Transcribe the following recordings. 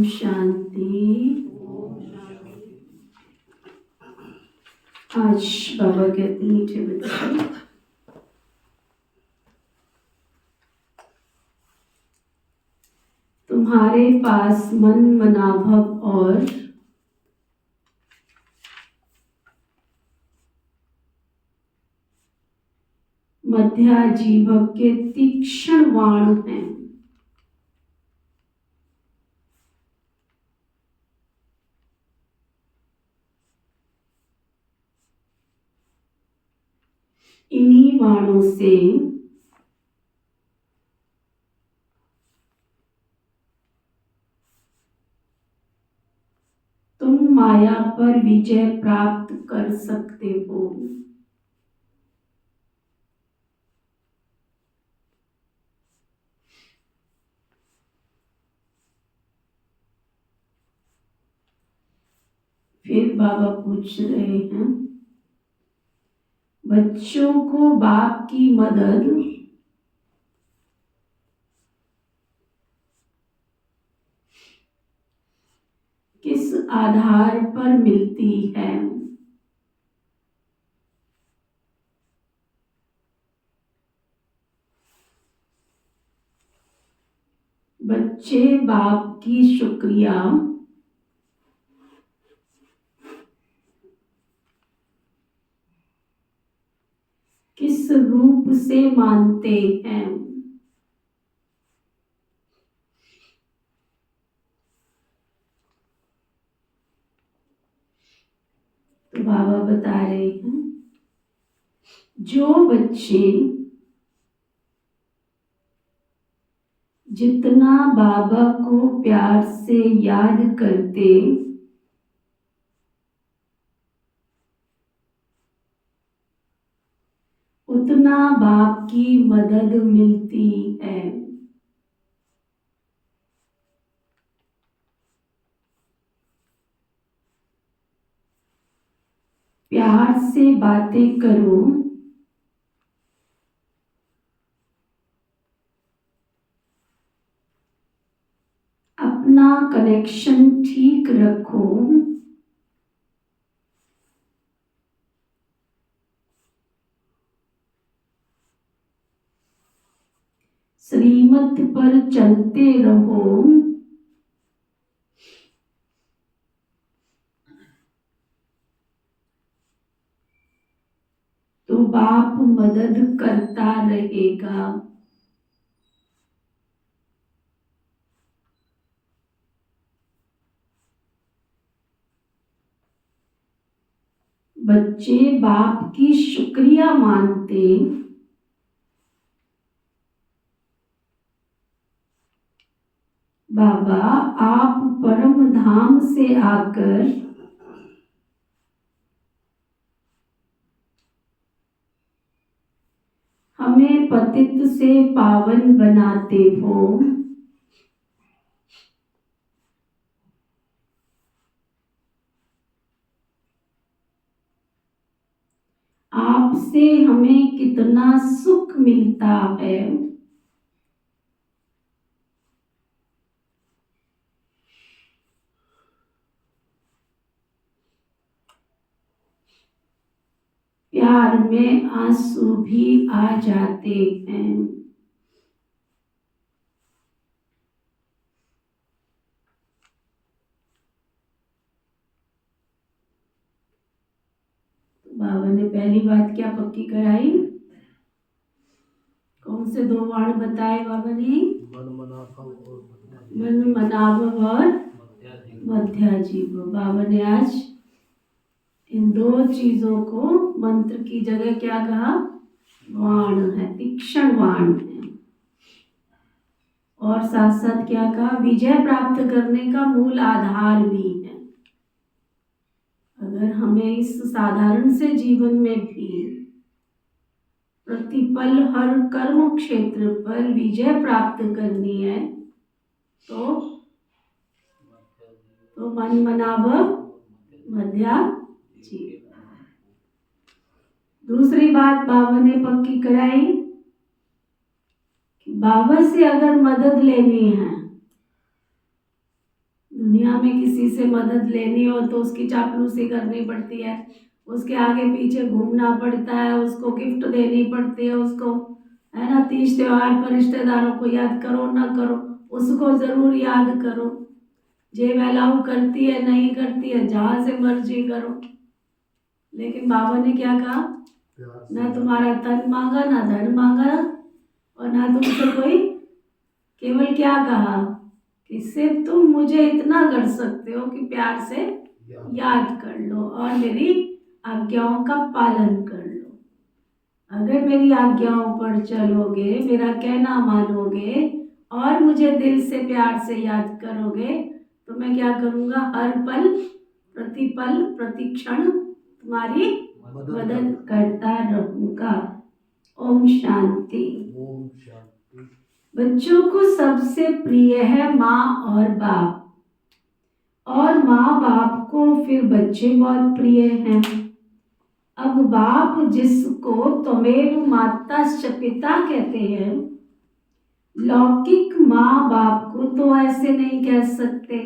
शांति। आज बाबा कहते हैं मीठे बच्चे, तुम्हारे पास मन मनाभव और मध्याजीभव के तीक्ष्ण बाण हैं। इन्हीं बाणों से तुम माया पर विजय प्राप्त कर सकते हो। फिर बाबा पूछ रहे हैं, बच्चों को बाप की मदद किस आधार पर मिलती है? बच्चे बाप की शुक्रिया किस रूप से मानते हैं? तो बाबा बता रहे हैं, जो बच्चे जितना बाबा को प्यार से याद करते उतना बाप की मदद मिलती है। प्यार से बातें करो, अपना कनेक्शन ठीक रखो, श्रीमत पर चलते रहो, तो बाप मदद करता रहेगा। बच्चे बाप की शुक्रिया मानते बाबा आप परम धाम से आकर हमें पतित से पावन बनाते हो। आपसे हमें कितना सुख मिलता है। प्यार में आंसू भी आ जाते हैं। बाबा ने पहली बात क्या पक्की कराई? कौन से दो वाण बताए बाबा ने? मन मनाभव और मध्याजीभव। बाबा ने आज इन दो चीजों को मंत्र की जगह क्या कहा? वाण है, तीक्ष्ण वाण है। और साथ साथ क्या कहा? विजय प्राप्त करने का मूल आधार भी है। अगर हमें इस साधारण से जीवन में भी प्रतिपल हर कर्म क्षेत्र पर विजय प्राप्त करनी है तो मन मनाभव मध्याजीभव। दूसरी बात बाबा ने पक्की कराई कि बाबा से अगर मदद लेनी है, दुनिया में किसी से मदद लेनी हो तो उसकी चापलूसी करनी पड़ती है, उसके आगे पीछे घूमना पड़ता है, उसको गिफ्ट देनी पड़ती है, उसको, है ना, तीज त्योहार पर रिश्तेदारों को याद करो ना करो, उसको ज़रूर याद करो। जेब अलाउ करती है नहीं करती है, जहाँ से मर्जी करो। लेकिन बाबा ने क्या कहा, ना तुम्हारा तन मांगा, ना धन मांगा, और ना तुमसे कोई, केवल क्या कहा कि सिर्फ तुम मुझे इतना कर सकते हो कि प्यार से याद कर लो और मेरी आज्ञाओं का पालन कर लो। अगर मेरी आज्ञाओं पर चलोगे, मेरा कहना मानोगे और मुझे दिल से प्यार से याद करोगे, तो मैं क्या करूँगा, हर पल प्रतिपल प्रतिक्षण तुम्हारी मदद करता रहूँगा। ओम शांति। ओम शांति। बच्चों को सबसे प्रिय है माँ और बाप, और माँ बाप को फिर बच्चे बहुत प्रिय हैं। अब बाप जिसको त्वमेव माताश्च पिता कहते हैं, लौकिक माँ बाप को तो ऐसे नहीं कह सकते।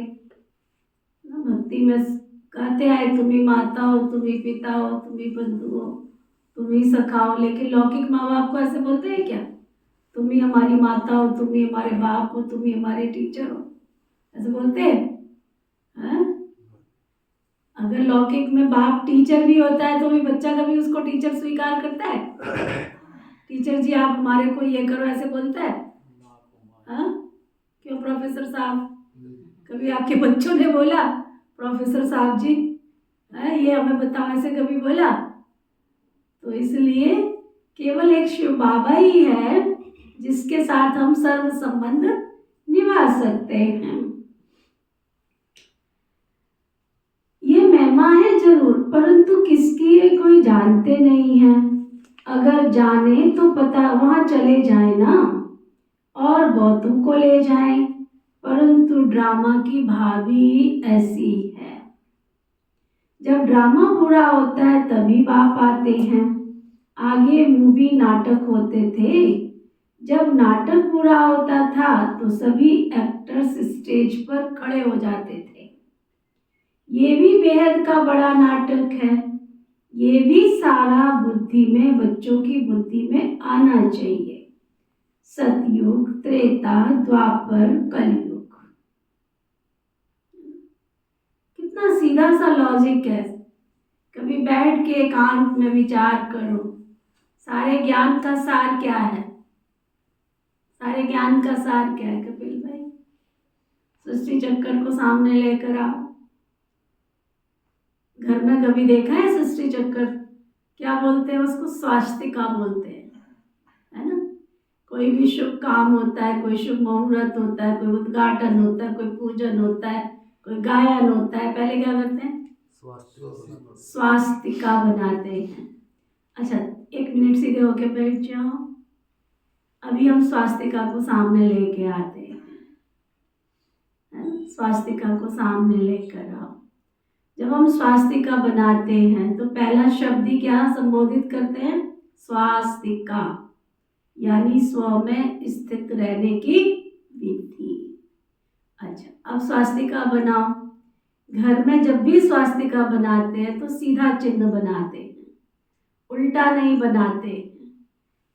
भक्ति में कहते हैं तुम ही माता हो, तुम ही पिता हो, तुम ही बंधु हो, तुम ही सखा हो, लेकिन लौकिक माँ बाप को ऐसे बोलते हैं क्या, तुम ही हमारी माता हो, तुम ही हमारे बाप हो, तुम ही हमारे टीचर हो, ऐसे बोलते हैं? अगर लौकिक में बाप टीचर भी होता है तो भी बच्चा कभी उसको टीचर स्वीकार करता है? टीचर जी आप हमारे को ये करो ऐसे बोलता है? क्यों प्रोफेसर साहब, कभी आपके बच्चों ने बोला प्रोफेसर साहब जी ये हमें बताओ, ऐसे कभी बोला? तो इसलिए केवल एक शिव बाबा ही है जिसके साथ हम सर्व संबंध निभा सकते हैं। ये महिमा है जरूर, परंतु किसकी है कोई जानते नहीं है। अगर जाने तो पता वहां चले जाए ना और बहुतों को ले जाए, परंतु ड्रामा की भाभी ऐसी है, जब ड्रामा पूरा होता है तभी बाप आते हैं। आगे मूवी नाटक होते थे, जब नाटक पूरा होता था तो सभी एक्टर्स स्टेज पर खड़े हो जाते थे। ये भी बेहद का बड़ा नाटक है, ये भी सारा बुद्धि में, बच्चों की बुद्धि में आना चाहिए। सतयुग, त्रेता, द्वापर, कलयुग, कितना सीधा सा लॉजिक है। कभी बैठ के एकांत में विचार करो, सारे ज्ञान का सार क्या है? सारे ज्ञान का सार क्या है कपिल भाई? सृष्टि चक्कर को सामने लेकर आओ। घर में कभी देखा है सृष्टि चक्कर? क्या बोलते हैं उसको? स्वास्तिका बोलते हैं, है ना। कोई भी शुभ काम होता है, कोई शुभ मुहूर्त होता है, कोई उद्घाटन होता है, कोई पूजन होता है, कोई गायन होता है, पहले क्या करते हैं? स्वास्तिका बनाते हैं। अच्छा 1 मिनट सीधे होके बैठ जाओ। अभी हम स्वास्तिका को सामने लेके आते हैं, स्वास्तिका को सामने लेकर आओ। जब हम स्वास्तिका बनाते हैं तो पहला शब्द ही क्या संबोधित करते हैं? स्वास्तिका, यानी स्व में स्थित रहने की विधि। अच्छा अब स्वास्तिका बनाओ। घर में जब भी स्वास्तिका बनाते हैं तो सीधा चिन्ह बनाते हैं, उल्टा नहीं बनाते।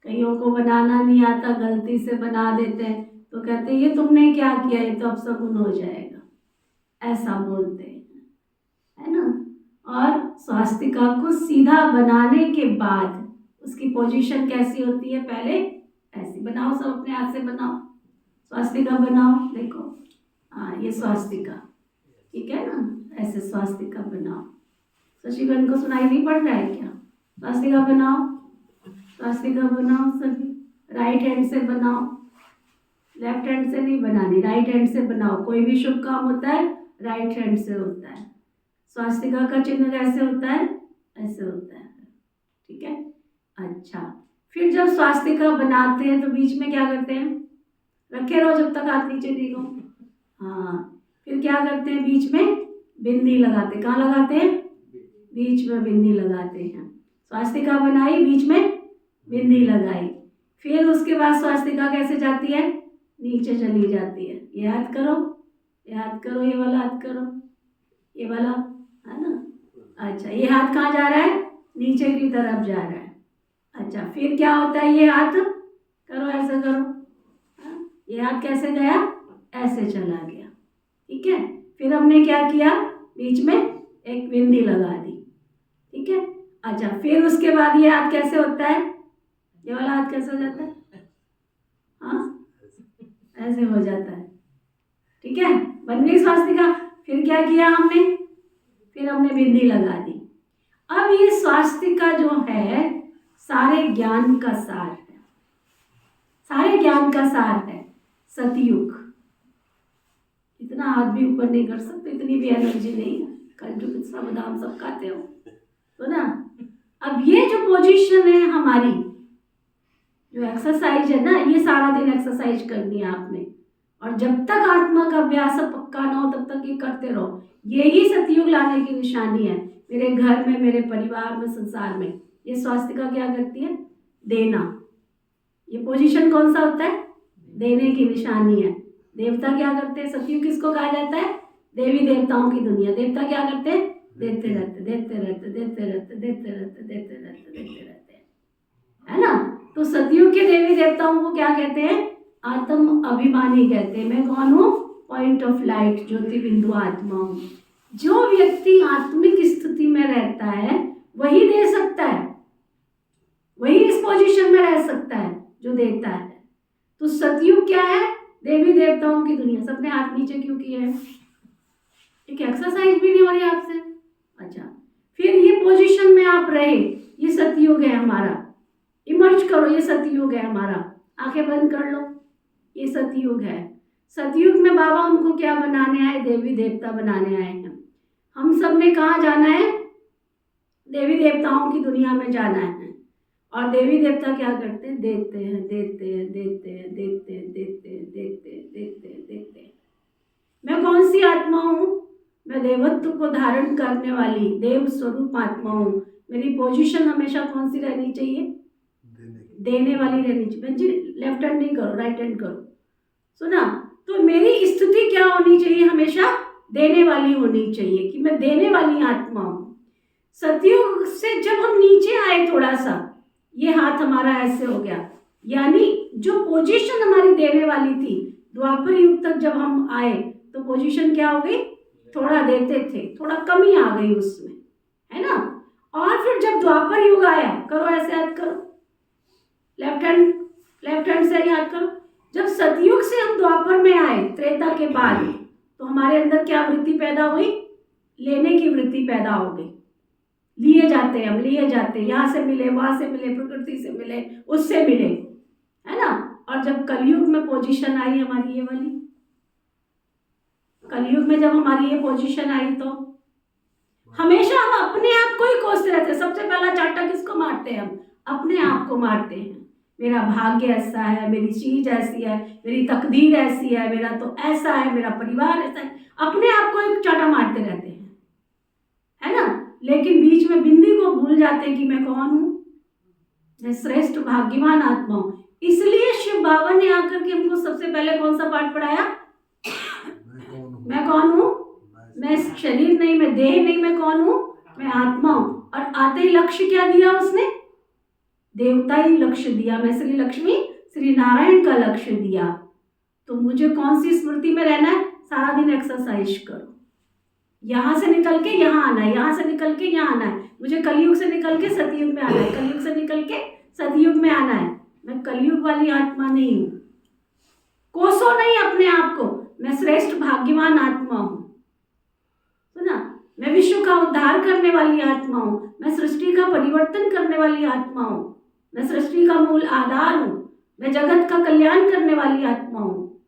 कईयों को बनाना नहीं आता, गलती से बना देते हैं तो कहते हैं ये तुमने क्या किया, ये तो अब शगुन हो जाएगा, ऐसा बोलते हैं, है ना। और स्वास्तिका को सीधा बनाने के बाद उसकी पोजीशन कैसी होती है? पहले ऐसी बनाओ, सब अपने हाथ से बनाओ, स्वास्तिका बनाओ। देखो हाँ ये स्वास्तिका, ठीक है ना, ऐसे स्वास्तिका बनाओ। शशिगन को सुनाई नहीं पड़ रहा है क्या? स्वास्तिका बनाओ, स्वास्तिका बनाओ सभी। राइट हैंड से बनाओ, लेफ्ट हैंड से नहीं बनानी, राइट हैंड से बनाओ। कोई भी शुभ काम होता है राइट हैंड से होता है। स्वास्तिका का चिन्ह कैसे होता है? ऐसे होता है, ठीक है। अच्छा फिर जब स्वास्तिका बनाते हैं तो बीच में क्या करते हैं? रखे रहो जब तक हाथ नीचे नहीं लो। हाँ फिर क्या करते हैं? बीच में बिंदी लगाते। कहाँ लगाते हैं? बीच में बिंदी लगाते हैं। स्वास्तिका बनाई, बीच में बिंदी लगाई, फिर उसके बाद स्वास्तिका कैसे जाती है? नीचे चली जाती है, याद करो। ये हाथ करो, ये वाला हाथ करो, ये वाला, है ना। अच्छा, ये हाथ कहाँ जा रहा है? नीचे की तरफ जा रहा है। अच्छा, फिर क्या होता है? ये हाथ करो, ऐसे करो, हाँ? ये हाथ कैसे गया? ऐसे चला गया। ठीक है, फिर हमने क्या किया? बीच में एक बिंदी लगा दी। ठीक है, अच्छा, फिर उसके बाद ये हाथ कैसे होता है? ये वाला हाथ कैसे हो जाता है? हाँ, ऐसे हो जाता है। ठीक है, बन गई स्वास्तिका। फिर क्या किया हमने? फिर हमने बिंदी लगा दी। अब ये स्वास्तिका जो है सारे ज्ञान का सार है, सारे ज्ञान का सार है। सतयुग, इतना हाथ भी ऊपर नहीं कर सकते, इतनी भी एनर्जी नहीं है। कल जो बादाम सब खाते हो तो ना। अब ये जो पोजीशन है हमारी, जो एक्सरसाइज है ना, ये सारा दिन एक्सरसाइज करनी है आपने। और जब तक आत्मा का अभ्यास पक्का ना हो तब तक ये करते रहो। यही सतयुग लाने की निशानी है। मेरे घर में, मेरे परिवार में, संसार में ये स्वास्तिका क्या करती है? देना। ये पोजीशन कौन सा होता है? देने की निशानी है। देवता क्या करते हैं? सतयुग किसको कहा जाता है? देवी देवताओं की दुनिया। देवता क्या करते हैं? देते रहते, देते रहते, देते रहते, देते रहते, देते रहते, देते रहते, है ना। तो सतयुग के देवी देवताओं को क्या कहते हैं? आत्म अभिमानी कहते हैं। मैं कौन हूँ? पॉइंट ऑफ लाइट, ज्योति बिंदु आत्मा हूँ। जो व्यक्ति आत्मिक स्थिति में रहता है वही दे सकता है, वही इस पोजीशन में रह सकता है जो देता है। तो सतयुग क्या है? देवी देवताओं की दुनिया। सबने हाथ नीचे क्यों किए हैं? एक एक्सरसाइज भी नहीं हो रही आपसे। अच्छा, फिर ये पोजीशन में आप रहे, ये सतयुग है हमारा। इमर्ज करो, ये सतयुग है हमारा। आंखें बंद कर लो, ये सतयुग है। सतयुग में बाबा हमको क्या बनाने आए? देवी देवता बनाने आए हैं। हम सब ने कहाँ जाना है? देवी देवताओं की दुनिया में जाना है। और देवी देवता क्या करते हैं? देते हैं, देते हैं, देते हैं, देते हैं, देते हैं, देते हैं, देते हैं, देते हैं। मैं कौन सी आत्मा हूँ? मैं देवत्व को धारण करने वाली देव स्वरूप आत्मा हूँ। मेरी पोजीशन हमेशा कौन सी रहनी चाहिए? देने वाली रहनी चाहिए। जी, लेफ्ट हैंड नहीं करो, राइट हैंड करो। सुना? तो मेरी स्थिति क्या होनी चाहिए? हमेशा देने वाली होनी चाहिए, कि मैं देने वाली आत्मा हूँ। सतयुग से जब हम नीचे आए थोड़ा सा, ये हाथ हमारा ऐसे हो गया, यानी जो पोजीशन हमारी देने वाली थी, द्वापर युग तक जब हम आए तो पोजीशन क्या हो गई? थोड़ा देते थे, थोड़ा कमी आ गई उसमें, है ना। और फिर जब द्वापर युग आया, करो ऐसे हाथ करो, लेफ्ट हैंड से याद करो। जब सतयुग से हम द्वापर में आए, त्रेता के बाद, तो हमारे अंदर क्या वृत्ति पैदा हुई? लेने की वृत्ति पैदा हो गई। लिए जाते हैं हम, लिए जाते हैं, यहाँ से मिले, वहां से मिले, प्रकृति से मिले, उससे मिले, है ना। और जब कलयुग में पोजीशन आई हमारी ये वाली, कलयुग में जब हमारी ये पोजीशन आई तो हमेशा हम अपने आप को ही कोसते रहते हैं। सबसे पहला चाटा किसको मारते हैं? हम अपने आप को मारते हैं। मेरा भाग्य ऐसा है, मेरी चीज ऐसी है, मेरी तकदीर ऐसी है, मेरा तो ऐसा है, मेरा परिवार ऐसा है। अपने आप को एक चाटा मारते रहते हैं, है ना। लेकिन बीच में बिंदी को भूल जाते हैं कि मैं कौन हूँ? मैं श्रेष्ठ भाग्यवान आत्मा हूँ। इसलिए शिव बाबा ने आकर के हमको सबसे पहले कौन सा पाठ पढ़ाया? मैं कौन हूँ? मैं शरीर नहीं, मैं देह नहीं, मैं कौन हूँ? मैं आत्मा हूँ। और आते ही लक्ष्य क्या दिया उसने? देवता ही लक्ष्य दिया। मैं श्री लक्ष्मी श्री नारायण का लक्ष्य दिया। तो मुझे कौन सी स्मृति में रहना है? सारा दिन एक्सरसाइज करो, यहाँ से निकल के यहाँ आना है, यहाँ से निकल के यहाँ आना है। मुझे कलयुग से निकल के सतयुग में आना है, कलयुग से निकल के सतयुग में आना है। मैं कलयुग वाली आत्मा नहीं हूँ, कोसो नहीं अपने आप को। मैं श्रेष्ठ भाग्यवान आत्मा हूँ, सुना। मैं विश्व का उद्धार करने वाली आत्मा हूँ। मैं सृष्टि का परिवर्तन करने वाली आत्मा हूँ। मैं सृष्टि का मूल आधार हूँ। मैं जगत का कल्याण करने वाली आत्मा हूँ,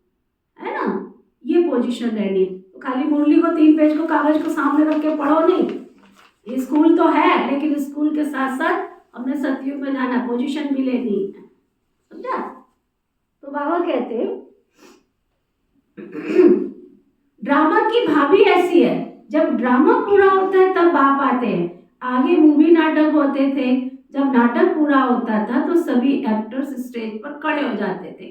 है ना। ये पोजीशन रहनी है। तो खाली मुरली को 3 पेज को कागज को सामने रख के पढ़ो नहीं। ये स्कूल तो है, लेकिन स्कूल के साथ साथ हमने सतयुग में जाना, पोजीशन भी लेनी है, समझा। तो बाबा कहते ड्रामा की भाभी ऐसी है, जब ड्रामा पूरा होता है तब बाप आते हैं। आगे मूवी नाटक होते थे, जब नाटक पूरा होता था तो सभी एक्टर्स स्टेज पर खड़े हो जाते थे।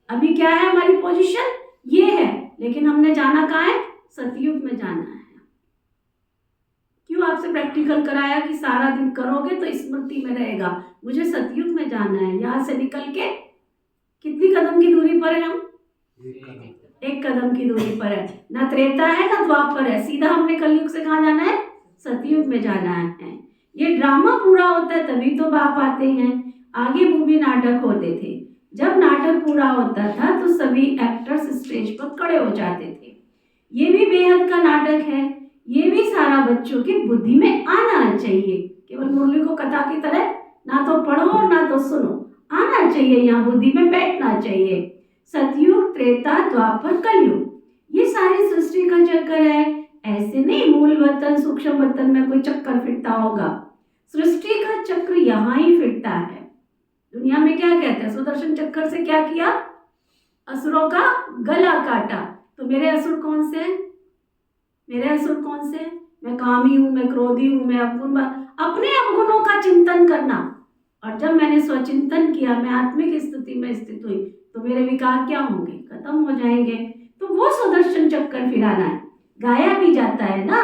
अभी क्या है हमारी पोजीशन? ये है, लेकिन हमने हमें जाना कहाँ है? सतयुग में जाना है। क्यों आपसे प्रैक्टिकल कराया कि सारा दिन करोगे तो स्मृति में रहेगा। मुझे सतयुग में जाना है। यहाँ से निकल के कितनी कदम की दूरी पर है हम? एक कदम की दूरी पर है। ना त्रेता है ना द्वापर है, सीधा हमने कलयुग से कहाँ जाना है? सतयुग में जाना है। ये ड्रामा पूरा होता है तभी तो बाप आते हैं। आगे मूवी नाटक होते थे, जब नाटक पूरा होता था तो सभी एक्टर्स स्टेज पर खड़े हो जाते थे। ये भी बेहद का नाटक है, ये भी सारा बच्चों की बुद्धि में आना चाहिए। केवल मुरली को कथा की तरह ना तो पढ़ो ना तो सुनो, आना चाहिए, यहाँ बुद्धि में बैठना चाहिए। सतयुग, त्रेता, द्वापर, कलयुग, ये सारी सृष्टि का चक्कर है। ऐसे नहीं मूल वतन सूक्ष्म वतन में कोई चक्कर फिरता होगा, सृष्टि का चक्र यहाँ ही फिरता है। दुनिया में क्या कहते हैं? सुदर्शन चक्र से क्या किया? असुरों का गला काटा। तो मेरे असुर कौन से हैं? मेरे असुर कौन से हैं? मैं कामी हूं, मैं क्रोधी हूं, मैं अवगुण, अपने अवगुणों का चिंतन करना। और जब मैंने स्वचिंतन किया, मैं आत्मिक स्थिति में स्थित हुई, तो मेरे विकार क्या होंगे? खत्म हो जाएंगे। तो वो सुदर्शन चक्कर फिराना है। गाया भी जाता है ना,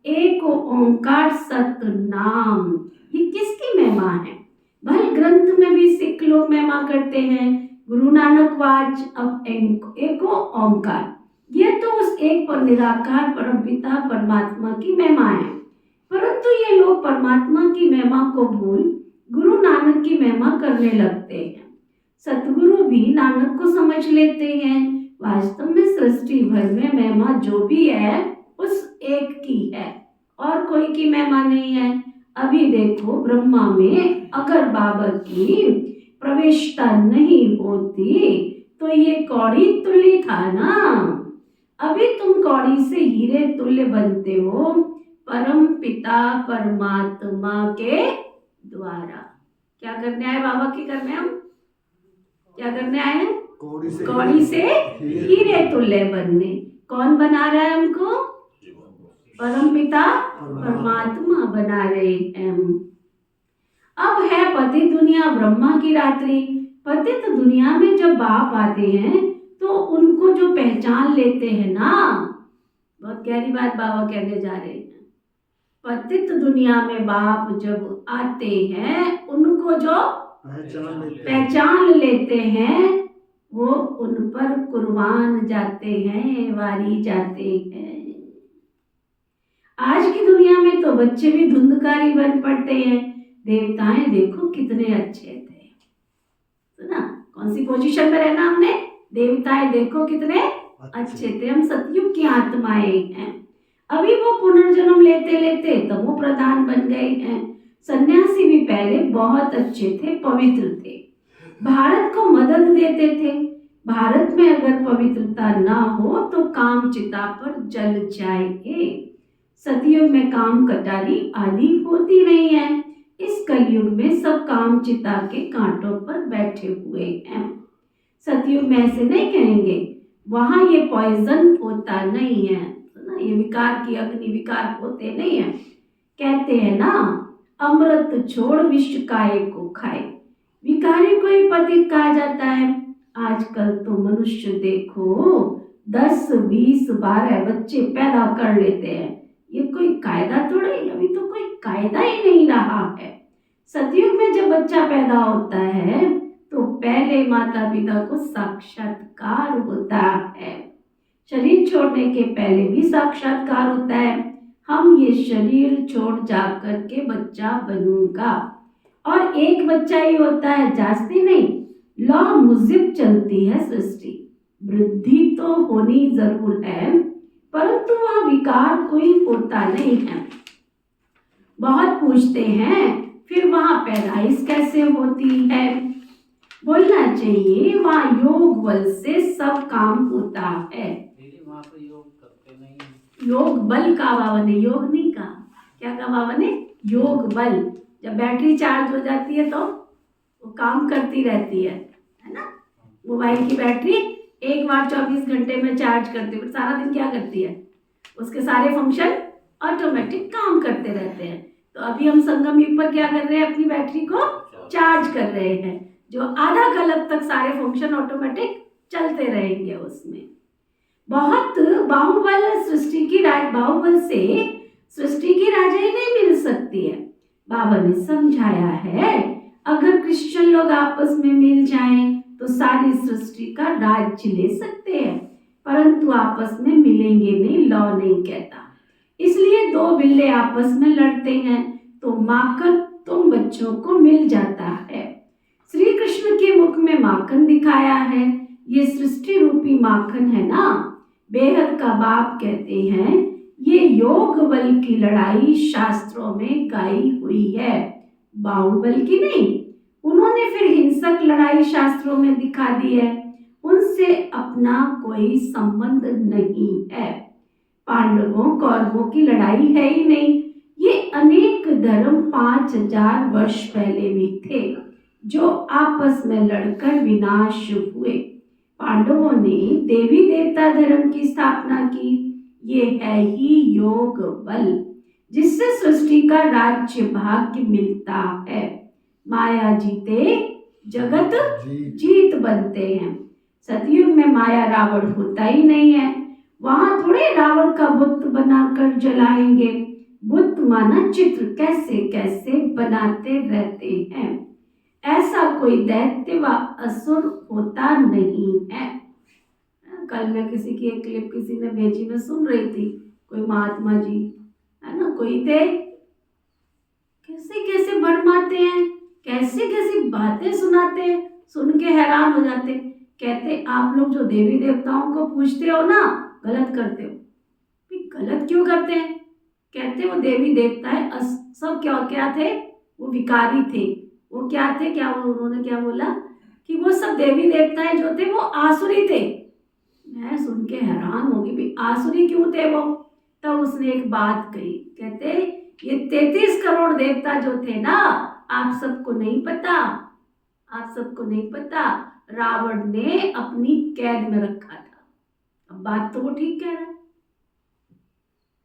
एक ओंकार सतनाम। ये किसकी महिमा है? भले ग्रंथ में भी सिख लोग महिमा करते हैं, गुरु नानक वाच अब एको ओंकार। ये तो उस एक पर निराकार परमपिता परमात्मा की महिमा है। परंतु ये लोग परमात्मा की महिमा को भूल गुरु नानक की महिमा करने लगते हैं। सतगुरु भी नानक को समझ लेते हैं। वास्तव में सृष्टि भर में महिमा जो भी है उस एक की है, और कोई की महिमा नहीं है। अभी देखो, ब्रह्मा में अगर बाबा की प्रवेशता नहीं होती तो ये कौड़ी तुल्य था ना। अभी तुम कौड़ी से हीरे तुल्य बनते हो परम पिता परमात्मा के द्वारा। क्या करने आए बाबा के घर में? हम क्या करने आए हैं? कौड़ी से हीरे तुल्य बनने। कौन बना रहा है हमको? परम पिता परमात्मा बना रहे हैं। अब है पतित दुनिया ब्रह्मा की रात्रि। पतित दुनिया में जब बाप आते हैं तो उनको जो पहचान लेते हैं ना, बहुत गहरी बात बाबा कहने जा रहे हैं। पतित दुनिया में बाप जब आते हैं, उनको जो पहचान लेते हैं वो उन पर कुर्बान जाते हैं, वारी जाते हैं। आज की दुनिया में तो बच्चे भी धुंधकारी बन पड़ते हैं। देवताएं देखो कितने अच्छे थे, तो ना कौन सी पोजीशन में रहना हमने? देवताएं देखो कितने अच्छे थे। हम सतयुग की आत्माएं हैं। अभी वो पुनर्जन्म लेते लेते तमो प्रधान बन गए हैं। सन्यासी भी पहले बहुत अच्छे थे, पवित्र थे, भारत को मदद देते थे। भारत में अगर पवित्रता ना हो तो काम चिता पर जल जाएंगे। सतयुग में काम कटारी आदि होती नहीं है। इस कलयुग में सब काम चिता के कांटों पर बैठे हुए हैं। सतयुग में ऐसे नहीं कहेंगे, वहां ये पॉइजन होता नहीं है, तो ना ये विकार की अग्नि विकार होते नहीं है। कहते हैं ना, अमृत छोड़ विष काय को खाए। विकारी को ही पतित कहा जाता है। आजकल तो मनुष्य देखो 10, 20, 12 बच्चे पैदा कर लेते हैं। ये कोई कायदा थोड़ा ही, अभी तो कोई कायदा ही नहीं रहा है। सतयुग में जब बच्चा पैदा होता है तो पहले माता पिता को साक्षात्कार होता है। शरीर छोड़ने के पहले भी साक्षात्कार होता है। हम ये शरीर छोड़ जा करके बच्चा बनूंगा, और एक बच्चा ही होता है, जास्ती नहीं। लॉ मुजिब चलती है सृष्टि। वृद्धि तो होनी जरूर है, परंतु वह विकार कोई होता नहीं है। बहुत पूछते हैं फिर वहां पैदाइश कैसे होती है? बोलना चाहिए वहां योग बल से सब काम होता है। वहाँ पे योग करते नहीं। योग बल का बाबा ने योग नहीं कहा। क्या कहा बाबा ने? योग बल। जब बैटरी चार्ज हो जाती है तो वो काम करती रहती है ना। मोबाइल की बैटरी एक बार 24 घंटे में चार्ज करते हुए सारा दिन क्या करती है? उसके सारे फंक्शन ऑटोमेटिक काम करते रहते हैं। तो अभी हम संगम युग पर क्या कर रहे हैं? अपनी बैटरी को चार्ज कर रहे हैं, जो आधा कल्प तक सारे फंक्शन ऑटोमेटिक चलते रहेंगे उसमें। बहुत बाहुबल सृष्टि की बाहुबल से सृष्टि की राजाई नहीं मिल सकती है। बाबा ने समझाया है अगर क्रिश्चियन लोग आपस में मिल जाएं तो सारी सृष्टि का राज्य ले सकते हैं, परंतु आपस में मिलेंगे नहीं, लॉ नहीं कहता। इसलिए दो बिल्ले आपस में लड़ते हैं तो माखन तुम बच्चों को मिल जाता है। श्री कृष्ण के मुख में माखन दिखाया है, ये सृष्टि रूपी माखन है ना। बेहद का बाप कहते हैं ये योग बल की लड़ाई शास्त्रों में गाई हुई है, बाहुबल की नहीं। उन्होंने फिर हिंसक लड़ाई शास्त्रों में दिखा दी है, उनसे अपना कोई संबंध नहीं है। पांडवों कौरवों की लड़ाई है ही नहीं। ये अनेक धर्म 5000 वर्ष पहले भी थे जो आपस में लड़कर विनाश हुए। पांडवों ने देवी देवता धर्म की स्थापना की। ये है ही योग बल जिससे सृष्टि का राज्य भाग्य मिलता है। माया जीते जगत जीत बनते हैं। सतयुग में माया रावण होता ही नहीं है, वहां थोड़े रावण का बुत बनाकर जलाएंगे। बुत माना चित्र कैसे कैसे बनाते रहते हैं। ऐसा कोई दैत्य व असुर होता नहीं है। कल मैं किसी की एक क्लिप किसी ने भेजी, मैं सुन रही थी, कोई महात्मा जी है ना, कोई थे, कैसे कैसे भरमाते हैं, कैसे कैसी बातें सुनाते हैं, सुन के हैरान हो जाते। कहते आप लोग जो देवी देवताओं को पूजते हो ना, गलत करते हो। गलत क्यों करते हैं? कहते वो देवी देवता है सब क्या थे, वो विकारी थे। वो क्या थे, क्या उन्होंने क्या बोला कि वो सब देवी देवताएं जो थे वो आसुरी थे। मैं सुन के हैरान हो गई, भी आसुरी क्यों थे वो? तब उसने एक बात कही, कहते ये 33 करोड़ देवता जो थे ना, आप सबको नहीं पता, आप सबको नहीं पता, रावण ने अपनी कैद में रखा था। अब बात तो वो ठीक कह रहा है,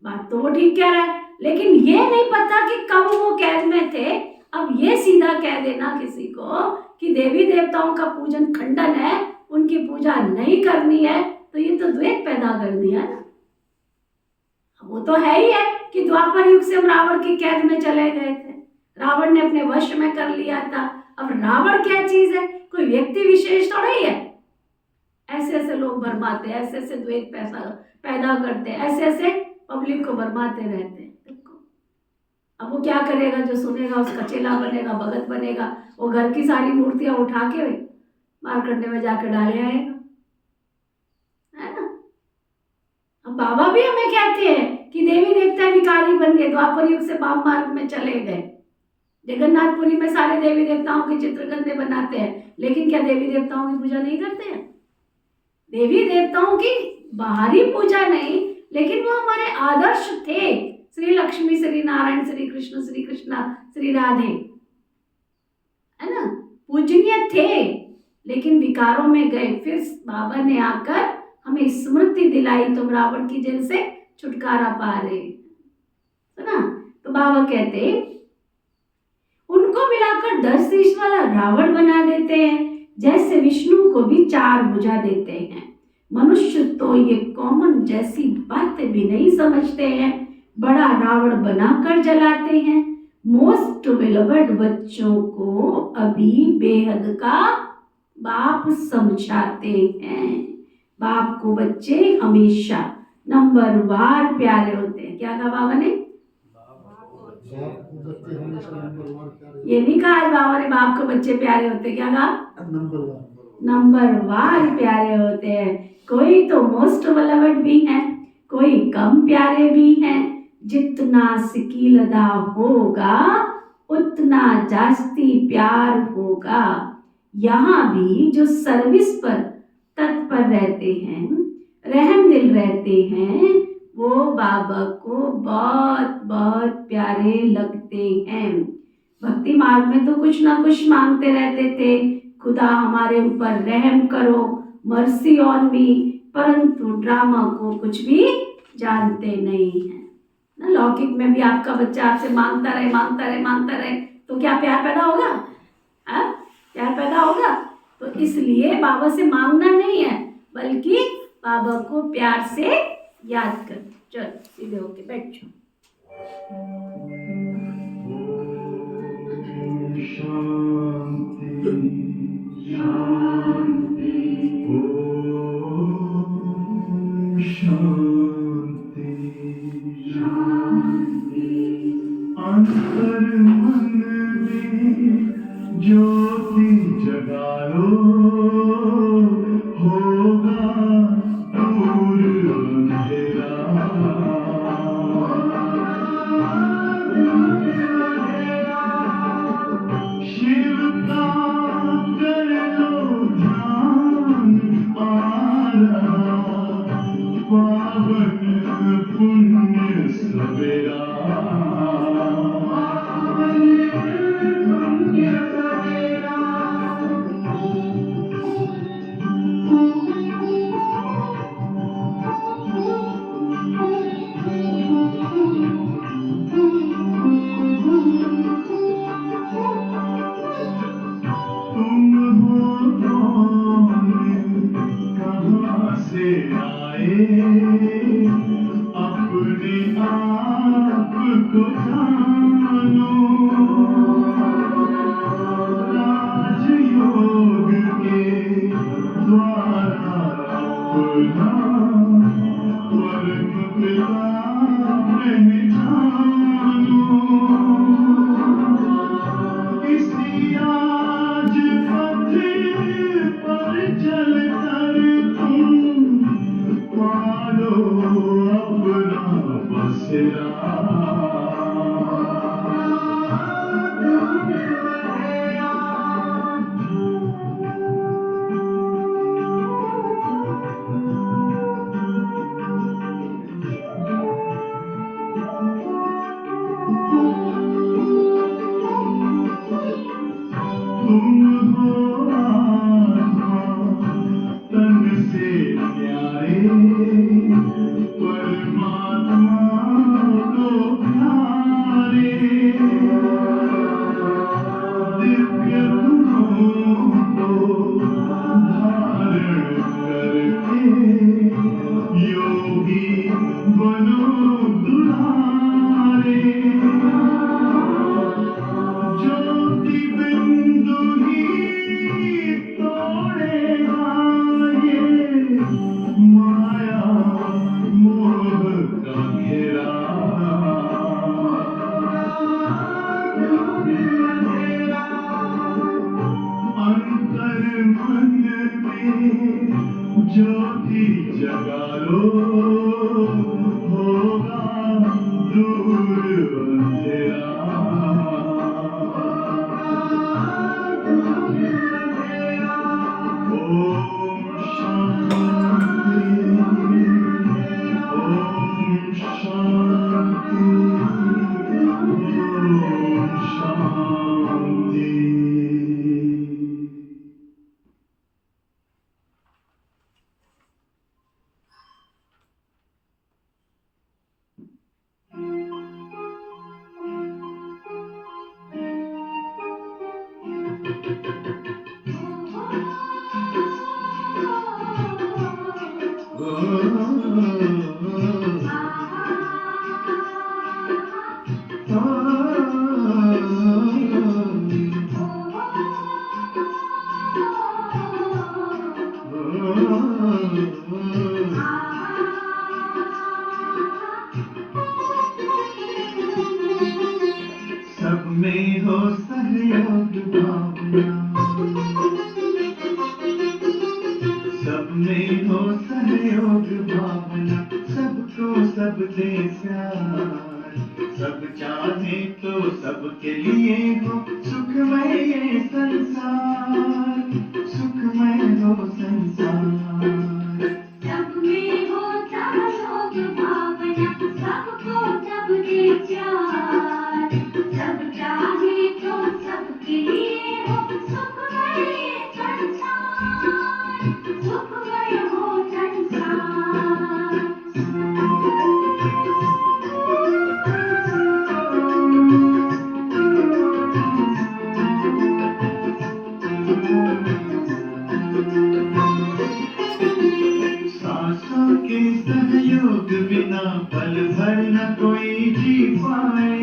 बात तो वो ठीक कह रहा है, लेकिन ये नहीं पता कि कब वो कैद में थे। अब ये सीधा कह देना किसी को कि देवी देवताओं का पूजन खंडन है, उनकी पूजा नहीं करनी है, तो ये तो द्वैत पैदा कर दिया ना। वो तो है ही है कि द्वापर युग से हम रावण की कैद में चले गए थे, रावण ने अपने वश में कर लिया था। अब रावण क्या चीज है, कोई व्यक्ति विशेष तो नहीं है। ऐसे ऐसे लोग भरमाते, ऐसे ऐसे द्वैत पैदा करते, ऐसे ऐसे पब्लिक को भरमाते रहते हैं। अब वो क्या करेगा, जो सुनेगा उसका चेला बनेगा, भगत बनेगा, वो घर की सारी मूर्तियां उठा के मारकंडे में जाकर डाले आएगा, है ना। अब बाबा भी हमें कहते हैं कि देवी देवता विकारी बन गए, द्वापर युग से वाम मार्ग में चले गए। जगन्नाथपुरी में सारे देवी देवताओं के चित्र गंदे बनाते हैं, लेकिन क्या देवी देवताओं की पूजा नहीं करते हैं? देवी देवताओं की बाहरी पूजा नहीं, लेकिन वो हमारे आदर्श थे। श्री लक्ष्मी, श्री नारायण, श्री कृष्णा, श्री राधे, है ना, पूजनीय थे, लेकिन विकारों में गए। फिर बाबा ने आकर हमें स्मृति दिलाई, तुम रावण की जेल से छुटकारा पा रहे, है ना। तो बाबा कहते उनको मिलाकर 10 शीश वाला रावण बना देते हैं, जैसे विष्णु को भी 4 भुजा देते हैं। मनुष्य तो ये कॉमन जैसी बातें भी नहीं समझते हैं, बड़ा रावण बनाकर जलाते हैं। मोस्ट बिलवड बच्चों को अभी बेहद का बाप समझाते हैं। बाप को बच्चे हमेशा नंबरवार प्यारे होते हैं। क्या कहा बाबा ने? ये नहीं कहा आज बाबा ने बाप को बच्चे प्यारे होते, क्या कहा? नंबरवार प्यारे होते हैं। कोई तो मोस्ट बिलवड भी हैं, कोई कम प्यारे भी हैं। जितना सिकीलदा होगा उतना जास्ती प्यार होगा। यहाँ भी जो सर्विस पर तत्पर रहते हैं, रहम दिल रहते हैं, वो बाबा को बहुत बहुत प्यारे लगते हैं। भक्ति मार्ग में तो कुछ ना कुछ मांगते रहते थे, खुदा हमारे ऊपर रहम करो, मर्सी ऑन मी, परंतु ड्रामा को कुछ भी जानते नहीं है ना। लौकिक में भी आपका बच्चा आपसे मांगता रहे तो क्या प्यार पैदा होगा? प्यार पैदा होगा? तो इसलिए बाबा से मांगना नहीं है, बल्कि बाबा को प्यार से याद कर। चलो सीधे होके बैठो। शांति शांति ओम शांति शांति। अंतर मन में ज्योति जगा लो, होगा दूर अंधेरा। शिव का कर लो ध्यान, आ रहा पावन पुण्य सवेरा। तुम हो कौन, कहाँ से आए, अपने आप को जानो। राजयोग के द्वारा अपना परम पिता पहचानो। इसी आज पथ पर चल कर तुम पालो अपना बसेरा। तुम हो आत्मा तन से प्यारे, परमात्मा को प्यारे। दिव्य गुणों को धारण करके योगी बनो दुलारे। ज्योति बिंदु ही तोड़ेगा ये माया मोह का घेरा। अंतर मन में ज्योति जगा लो, होगा दूर अंधेरा। ओम शांति ओम शांति ओम शांति। सब में हो सहयोग भावना, सब में हो सहयोग भावना। सबको सब दे प्यार, सब चाहे तो सबके लिए हो सुखमय ये संसार, सुखमय हो संसार। सब में हो सहयोग भावना, सबको सब दे प्यार, सब चाहे तो सबके लिए हो सुखमय ये संसार, सुखमय हो संसार। सहयोग बिना पल भर न कोई जी पाए।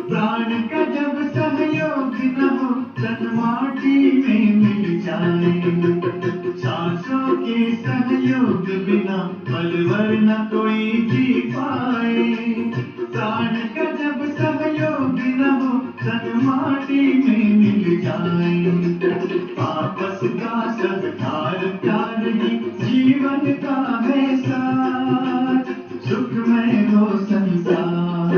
प्राण का जब सहयोग न हो तन माटी में मिल जाए। सांसों के सहयोग बिना पल भर न कोई जी पाए। प्राण का जब सहयोग न हो तन माटी में मिल जाए। आपस का सद्भाव प्यार ही जीवन का है सार। सुखमय हो संसार।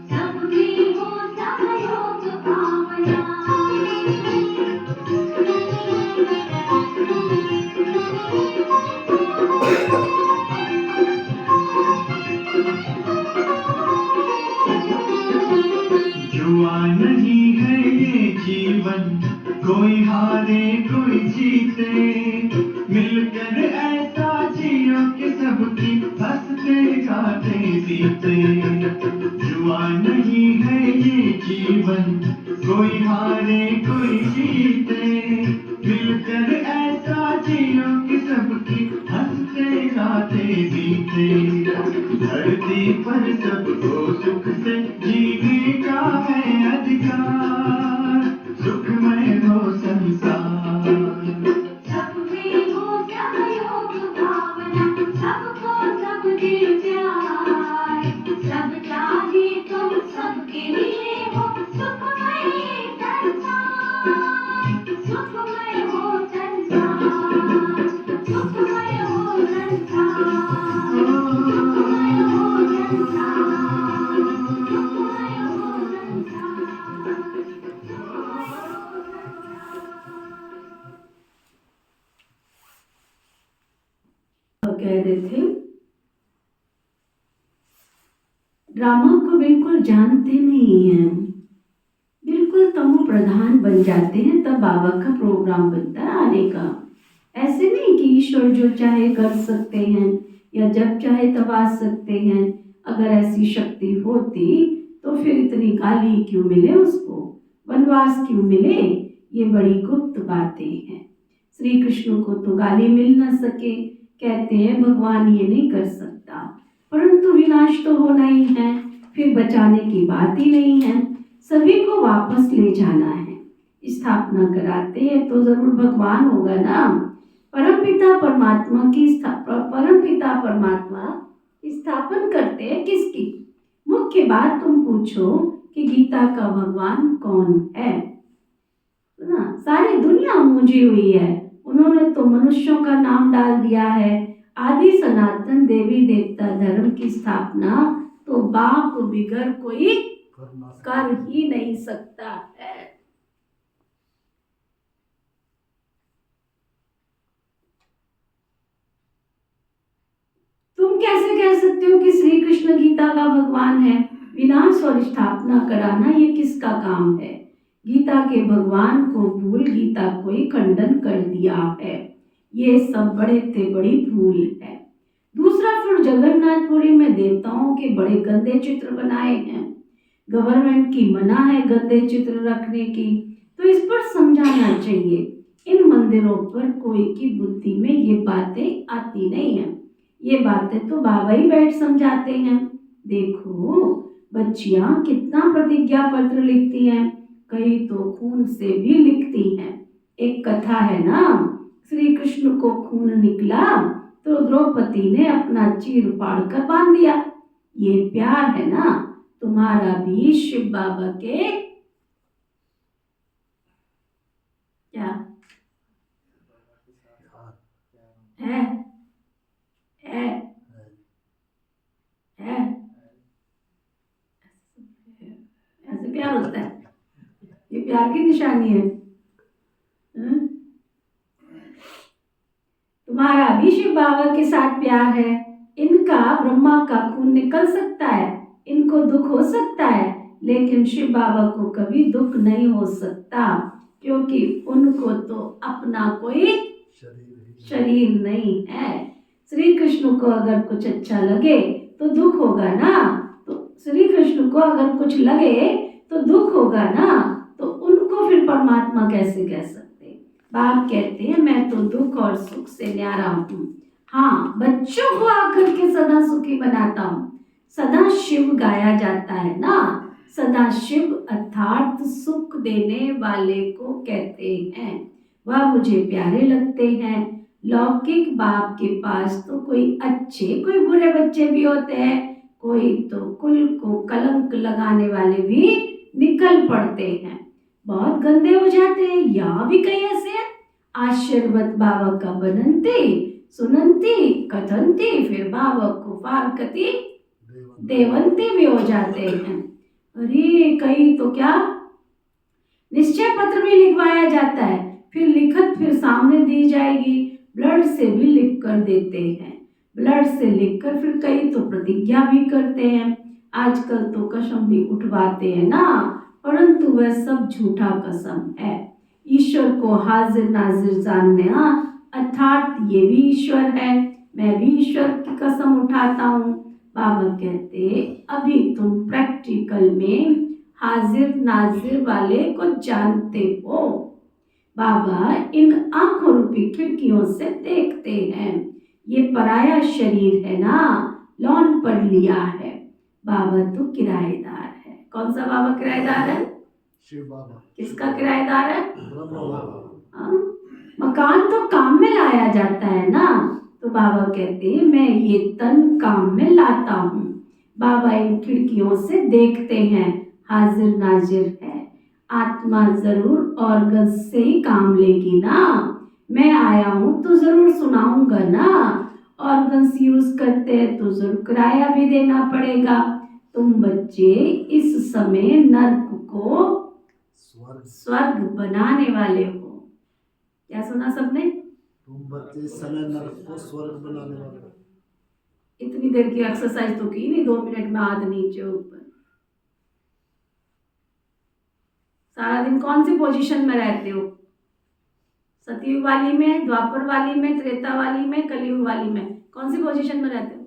सब में हो सहयोग भावना। जुआ नहीं है ये जीवन, कोई हारे कोई जीते। मिलकर ऐसा जियो कि सबकी हंसते गाते बीते। जुआ नहीं है ये जीवन, कोई हारे कोई जीते। मिलकर ऐसा जियो कि सबकी हंसते गाते बीते। धरती पर सबको सुख से जीने का है अधिकार। सुखमय हो संसार। सब में हो सहयोग भावना। सबको सब दे प्यार। सब चाहे तो सबके लिए हो सुखमय संसार। सुखमय हो संसार। सुखमय हो संसार। सुखमय हो संसार। सुखमय हो संसार। कह रहे थे ड्रामा को बिल्कुल जानते नहीं हैं, बिल्कुल तमो प्रधान बन जाते हैं, तब बाबा का प्रोग्राम बनता है आने का। ऐसे नहीं कि ईश्वर जो चाहे कर सकते हैं या जब चाहे तब आ सकते हैं। अगर ऐसी शक्ति होती तो फिर इतनी गाली क्यों मिले उसको, वनवास क्यों मिले। ये बड़ी गुप्त बातें हैं। श्री कृष्ण को तो गाली मिल न सके, कहते हैं भगवान ये नहीं कर सकता, परंतु विनाश तो होना ही है, फिर बचाने की बात ही नहीं है। सभी को वापस ले जाना है, स्थापना कराते हैं तो जरूर भगवान होगा ना। परमपिता परमात्मा स्थापन करते हैं किसकी। मुख्य बात तुम पूछो कि गीता का भगवान कौन है ना। सारी दुनिया मूंझी हुई है, उन्होंने तो मनुष्यों का नाम डाल दिया है। आदि सनातन देवी देवता धर्म की स्थापना तो बाप बिगर कोई कर ही नहीं सकता है। तुम कैसे कह सकते हो कि श्री कृष्ण गीता का भगवान है। विनाश और स्थापना कराना ये किसका काम है। गीता के भगवान को भूल गीता को ही खंडन कर दिया है। ये सब बड़े से बड़ी भूल है। दूसरा, फिर जगन्नाथपुरी में देवताओं के बड़े गंदे चित्र बनाए हैं। गवर्नमेंट की मना है गंदे चित्र रखने की, तो इस पर समझाना चाहिए। इन मंदिरों पर कोई की बुद्धि में ये बातें आती नहीं है। ये बातें तो बाबा ही बैठ समझाते हैं। देखो बच्चियां कितना प्रतिज्ञा पत्र लिखती हैं, कई तो खून से भी लिखती हैं। एक कथा है ना, श्री कृष्ण को खून निकला तो द्रौपदी ने अपना चीर फाड़ कर बांध दिया। ये प्यार है ना। तुम्हारा भी शिव बाबा के क्या है, है, है। ऐसे प्यार होता है, ये प्यार की निशानी है। तुम्हारा भी शिव बाबा के साथ प्यार है। इनका ब्रह्मा का खून निकल सकता है, इनको दुख हो सकता है, लेकिन शिव बाबा को कभी दुख नहीं हो सकता, क्योंकि उनको तो अपना कोई शरीर नहीं है। श्री कृष्ण को अगर कुछ अच्छा लगे तो दुख होगा ना, तो श्री कृष्ण को अगर कुछ लगे तो दुख होगा ना, तो उनको फिर परमात्मा कैसे कह सकते। बाप कहते हैं मैं तो दुख और सुख से न्यारा हूँ। हाँ, बच्चों को आकर के सदा सुखी बनाता हूँ। सदा शिव गाया जाता है ना, सदा शिव अर्थात सुख देने वाले को कहते हैं। वह मुझे प्यारे लगते हैं। लौकिक बाप के पास तो कोई अच्छे कोई बुरे बच्चे भी होते हैं, कोई तो कुल को कलंक लगाने वाले भी निकल पड़ते हैं, बहुत गंदे हो जाते हैं। यहाँ भी कई ऐसे हैं, आशीर्वाद बाबा का बनंती सुनंती कथंती, फिर बाबा को फारकती देवंती भी हो जाते हैं। अरे कई तो क्या निश्चय पत्र भी लिखवाया जाता है, फिर लिखत फिर सामने दी जाएगी, ब्लड से भी लिख कर देते हैं। ब्लड से लिखकर फिर कई तो प्रतिज्ञा भी करते हैं। आजकल तो कसम भी उठवाते हैं ना, परंतु वह सब झूठा कसम है। ईश्वर को हाजिर नाजिर जानना अर्थात ये भी ईश्वर है, मैं भी ईश्वर की कसम उठाता हूँ। बाबा कहते अभी तुम प्रैक्टिकल में हाजिर नाजिर वाले को जानते हो। बाबा इन आंखों रूपी खिड़कियों से देखते हैं। ये पराया शरीर है ना, लॉन पर लिया है। बाबा तो किराएदार है। कौन सा बाबा किराएदार है? शिव बाबा। किसका किराएदार है? ब्रह्म बाबा। हाँ? मकान तो काम में लाया जाता है ना, तो बाबा कहते हैं मैं ये तन काम में लाता हूँ। बाबा इन खिड़कियों से देखते हैं, हाजिर नाजिर है। आत्मा जरूर ऑर्गन से ही काम लेगी ना, मैं आया हूँ तो जरूर सुनाऊंगा ना। ऑर्गन्स यूज करते हैं तो जरूर किराया भी देना पड़ेगा। तुम बच्चे इस समय नर्क को स्वर्ग बनाने वाले हो। क्या सुना सबने? तुम बच्चे समय नरक को स्वर्ग बनाने वाले। इतनी देर की एक्सरसाइज तो की नहीं, 2 मिनट में हाथ नीचे ऊपर। सारा दिन कौन सी पोजीशन में रहते हो? सतयुग वाली में, द्वापर वाली में, त्रेता वाली में, कलयुग वाली में, कौन सी पोजीशन में रहते हो?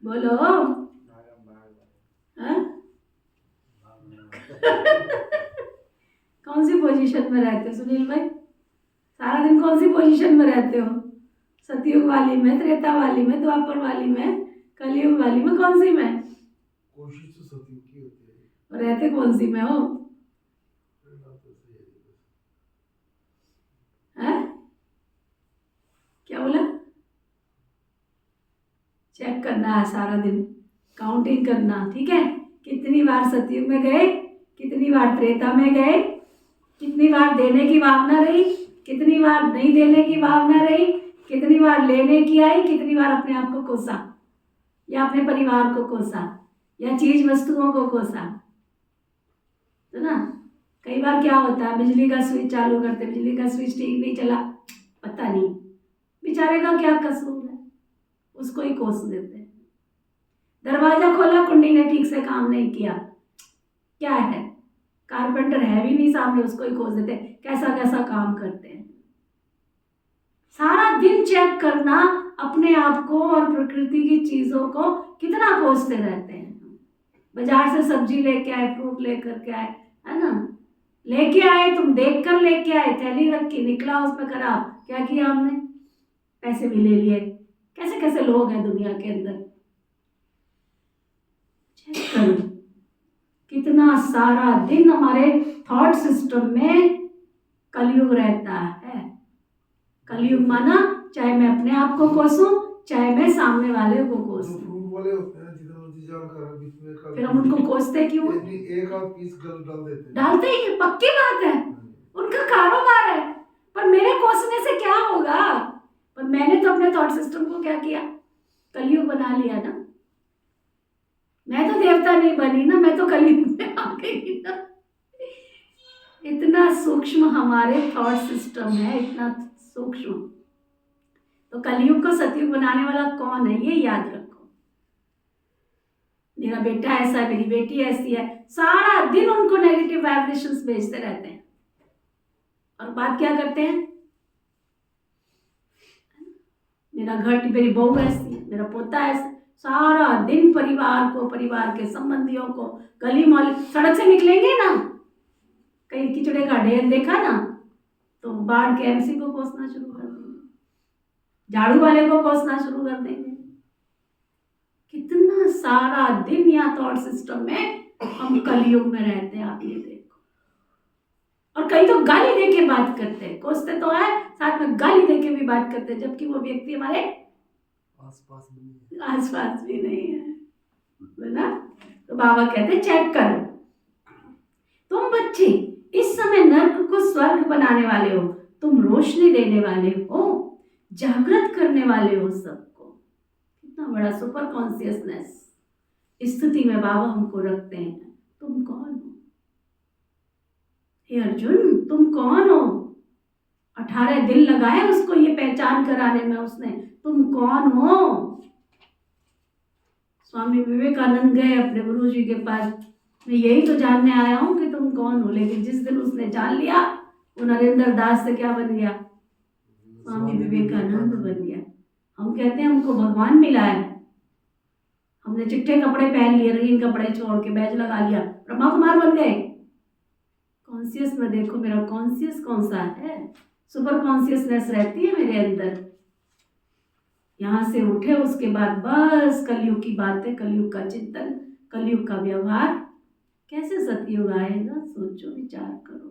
बोलो। हाँ? कौन सी पोजीशन में रहते हो सुनील भाई? सारा दिन कौन सी पोजीशन में रहते हो? सतयुग वाली में, त्रेता वाली में, द्वापर वाली में, कलयुग वाली में, कौन सी में? कोशिश तो सतयुग की होती है। और रहते कौन सी में हो? हैं? क्या बोला? चेक करना है सारा दिन, काउंटिंग करना, ठीक है? कितनी बार सतयुग में गए, कितनी बार त्रेता में गए, कितनी बार देने की भावना रही, कितनी बार नहीं देने की भावना रही, कितनी बार लेने की आई, कितनी बार अपने आप को कोसा या अपने परिवार को कोसा या चीज वस्तुओं को कोसा। तो ना कई बार क्या होता है, बिजली का स्विच चालू करते, बिजली का स्विच ठीक नहीं चला, पता नहीं बेचारे का क्या कसूर है, उसको ही कोस देते हैं। दरवाजा खोला, कुंडी ने ठीक से काम नहीं किया, क्या है, कारपेंटर है भी नहीं सामने, उसको ही कोस देते। कैसा कैसा काम करते हैं। सारा दिन चेक करना अपने आप को और प्रकृति की चीजों को, कितना कोसते रहते हैं। बाजार से सब्जी लेके आए, फ्रूट लेकर के आए, है ना, लेके आए, तुम देख कर लेके आए, थैली रखी, निकला उसमें खराब, क्या किया हमने? पैसे भी ले लिए। कैसे कैसे लोग हैं दुनिया के अंदर, चेक करो। कितना सारा दिन हमारे थॉट सिस्टम में कलयुग रहता है। कलयुग माना चाहे मैं अपने आप को कोसूं, चाहे मैं सामने वाले को कोसूं। फ्रूट वाले होते हैं जिधर उनकी जान खराब बीच में का, फिर हम उनको कोसते क्यों? एक आध पीस गल डाल देते हैं। डालते ही, पक्की बात है, उनका कारोबार है। पर मेरे कोसने से क्या होगा? पर मैंने तो अपने थॉट सिस्टम को क्या किया? कलयुग बना लिया ना। मैं तो देवता नहीं बनी ना, मैं तो कलयुग में आ गई ना। इतना सूक्ष्म हमारे थॉट सिस्टम है, इतना सूक्ष्म। तो कलयुग को सतयुग बनाने वाला कौन है, ये याद रखो। मेरा बेटा ऐसा है, मेरी बेटी ऐसी है, सारा दिन उनको नेगेटिव वाइब्रेशंस भेजते रहते हैं और बात क्या करते हैं? मेरा घर, मेरी बहू ऐसी है, मेरा पोता ऐसा, सारा दिन परिवार को, परिवार के संबंधियों को, गली मोहल्ले, सड़क से निकलेंगे ना, कहीं किचड़े का ढेर देखा ना, तो बाढ़ के एमसी को कोसना शुरू कर देंगे। झाड़ू वाले को कोसना शुरू कर देंगे। कितना सारा दिन या थॉट सिस्टम में हम कलयुग में रहते हैं, आप ये देखो। और कई तो गाली दे के बात करते हैं, कोसते तो है साथ में गाली दे के भी बात करते हैं, जबकि वो व्यक्ति हमारे आसपास भी नहीं है ना। तो बाबा कहते चेक करो, तुम बच्चे इस समय नर्क को स्वर्ग बनाने वाले हो, तुम रोशनी देने वाले हो, जागृत करने वाले हो सबको। कितना बड़ा सुपर कॉन्शियसनेस स्थिति में बाबा हमको रखते हैं। तुम कौन हो हे अर्जुन, तुम कौन हो? 18 दिन लगाए उसको ये पहचान कराने में उसने, तुम कौन हो? स्वामी विवेकानंद गए अपने गुरु जी के पास, मैं यही तो जानने आया हूं कि तुम कौन हो। लेकिन जिस दिन उसने जान लिया, वो नरेंद्र दास से क्या बन गया? स्वामी विवेकानंद बन गया। हम कहते हैं हमको भगवान मिला है, हमने चिट्टे कपड़े पहन लिए, रंगीन कपड़े छोड़ के बैज लगा लिया, ब्रह्मा कुमार बन गए। कॉन्शियस में देखो मेरा कॉन्शियस कौन सा है? सुपर कॉन्शियसनेस रहती है मेरे अंदर। यहाँ से उठे उसके बाद बस कलयुग की बातें, कलयुग का चिंतन, कलयुग का व्यवहार। कैसे सतयुग आएगा? सोचो, विचार करो।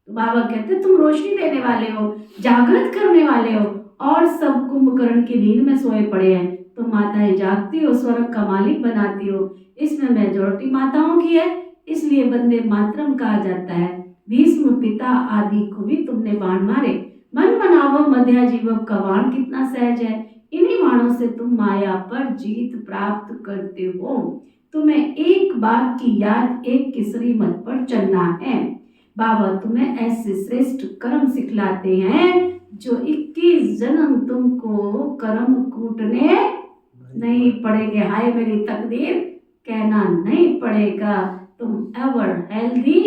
तो बाबा कहते तुम रोशनी देने वाले हो, जागृत करने वाले हो, और सब कुंभकर्ण की नींद में सोए पड़े हैं। तुम माताएं जागती हो, स्वर्ग का मालिक बनाती हो। इसमें मेजॉरिटी माताओं की है, इसलिए वंदे मातरम कहा जाता है। भीष्म पिता आदि को भी तुमने बाण मारे। मन बनावो मध्या जीवव का बाण कितना सहज है। इन्हीं बाणों से तुम माया पर जीत प्राप्त करते हो। तुम्हें एक बात की याद, एक की श्रीमत पर चलना है। बाबा तुम्हें ऐसे श्रेष्ठ कर्म सिखलाते हैं जो 21 जन्म तुमको कर्म कूटने नहीं पड़ेंगे। हाय मेरी तकदीर कहना नहीं पड़ेगा। तुम एवर हेल्दी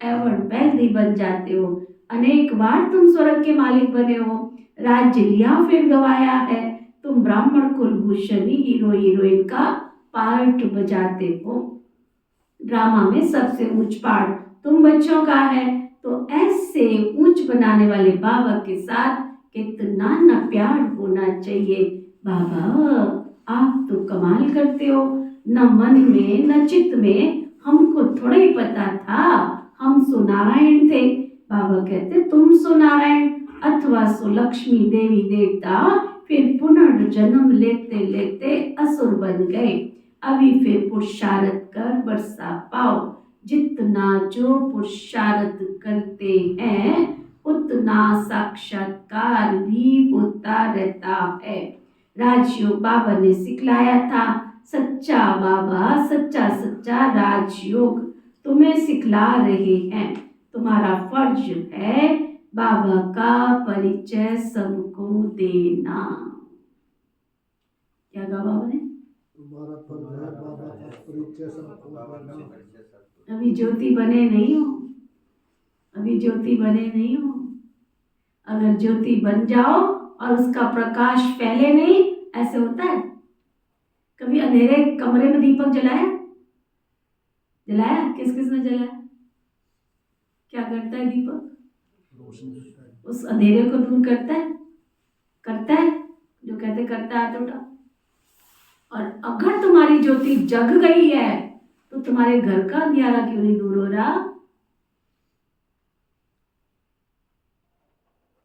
एवर वेल्दी बन जाते हो। अनेक बार तुम स्वर्ग के मालिक बने हो, राज्य लिया फिर गवाया है। तुम ब्राह्मण कुलभूषणी हीरो हीरोइन का पार्ट बजाते हो। ड्रामा में सबसे ऊंच पार्ट तुम बच्चों का है। तो ऐसे ऊंच बनाने वाले बाबा के साथ कितना न प्यार होना चाहिए। बाबा आप तो कमाल करते हो, न मन में न चित्त में हमको थोड़ा ही पता था हम सुनारायण थे। बाबा कहते तुम सुनारायण अथवा सो लक्ष्मी देवी देवता फिर पुनर्जन्म लेते लेते असुर बन गए। अभी फिर पुरुषार्थ कर वर्षा पाओ। जितना जो पुरुषार्थ करते हैं उतना साक्षात्कार भी होता रहता है। राजयोग बाबा ने सिखलाया था। सच्चा बाबा सच्चा सच्चा राजयोग तुम्हें सिखला रहे हैं। तुम्हारा फर्ज है बाबा का परिचय सबको देना। क्या कहा बाबा ने? तुम्हारा फर्ज है बाबा का परिचय सबको देना। अभी ज्योति बने नहीं हो, अभी ज्योति बने नहीं हो। अगर ज्योति बन जाओ और उसका प्रकाश फैले नहीं, ऐसे होता है। कभी अंधेरे कमरे में दीपक जलाया? जलाया? किस किस ने जलाया? क्या करता है दीपक? उस अंधेरे को दूर करता है, करता है। जो कहते करता है हाथ उठा। और अगर तुम्हारी ज्योति जग गई है तो तुम्हारे घर का अंधियारा क्यों नहीं दूर हो रहा?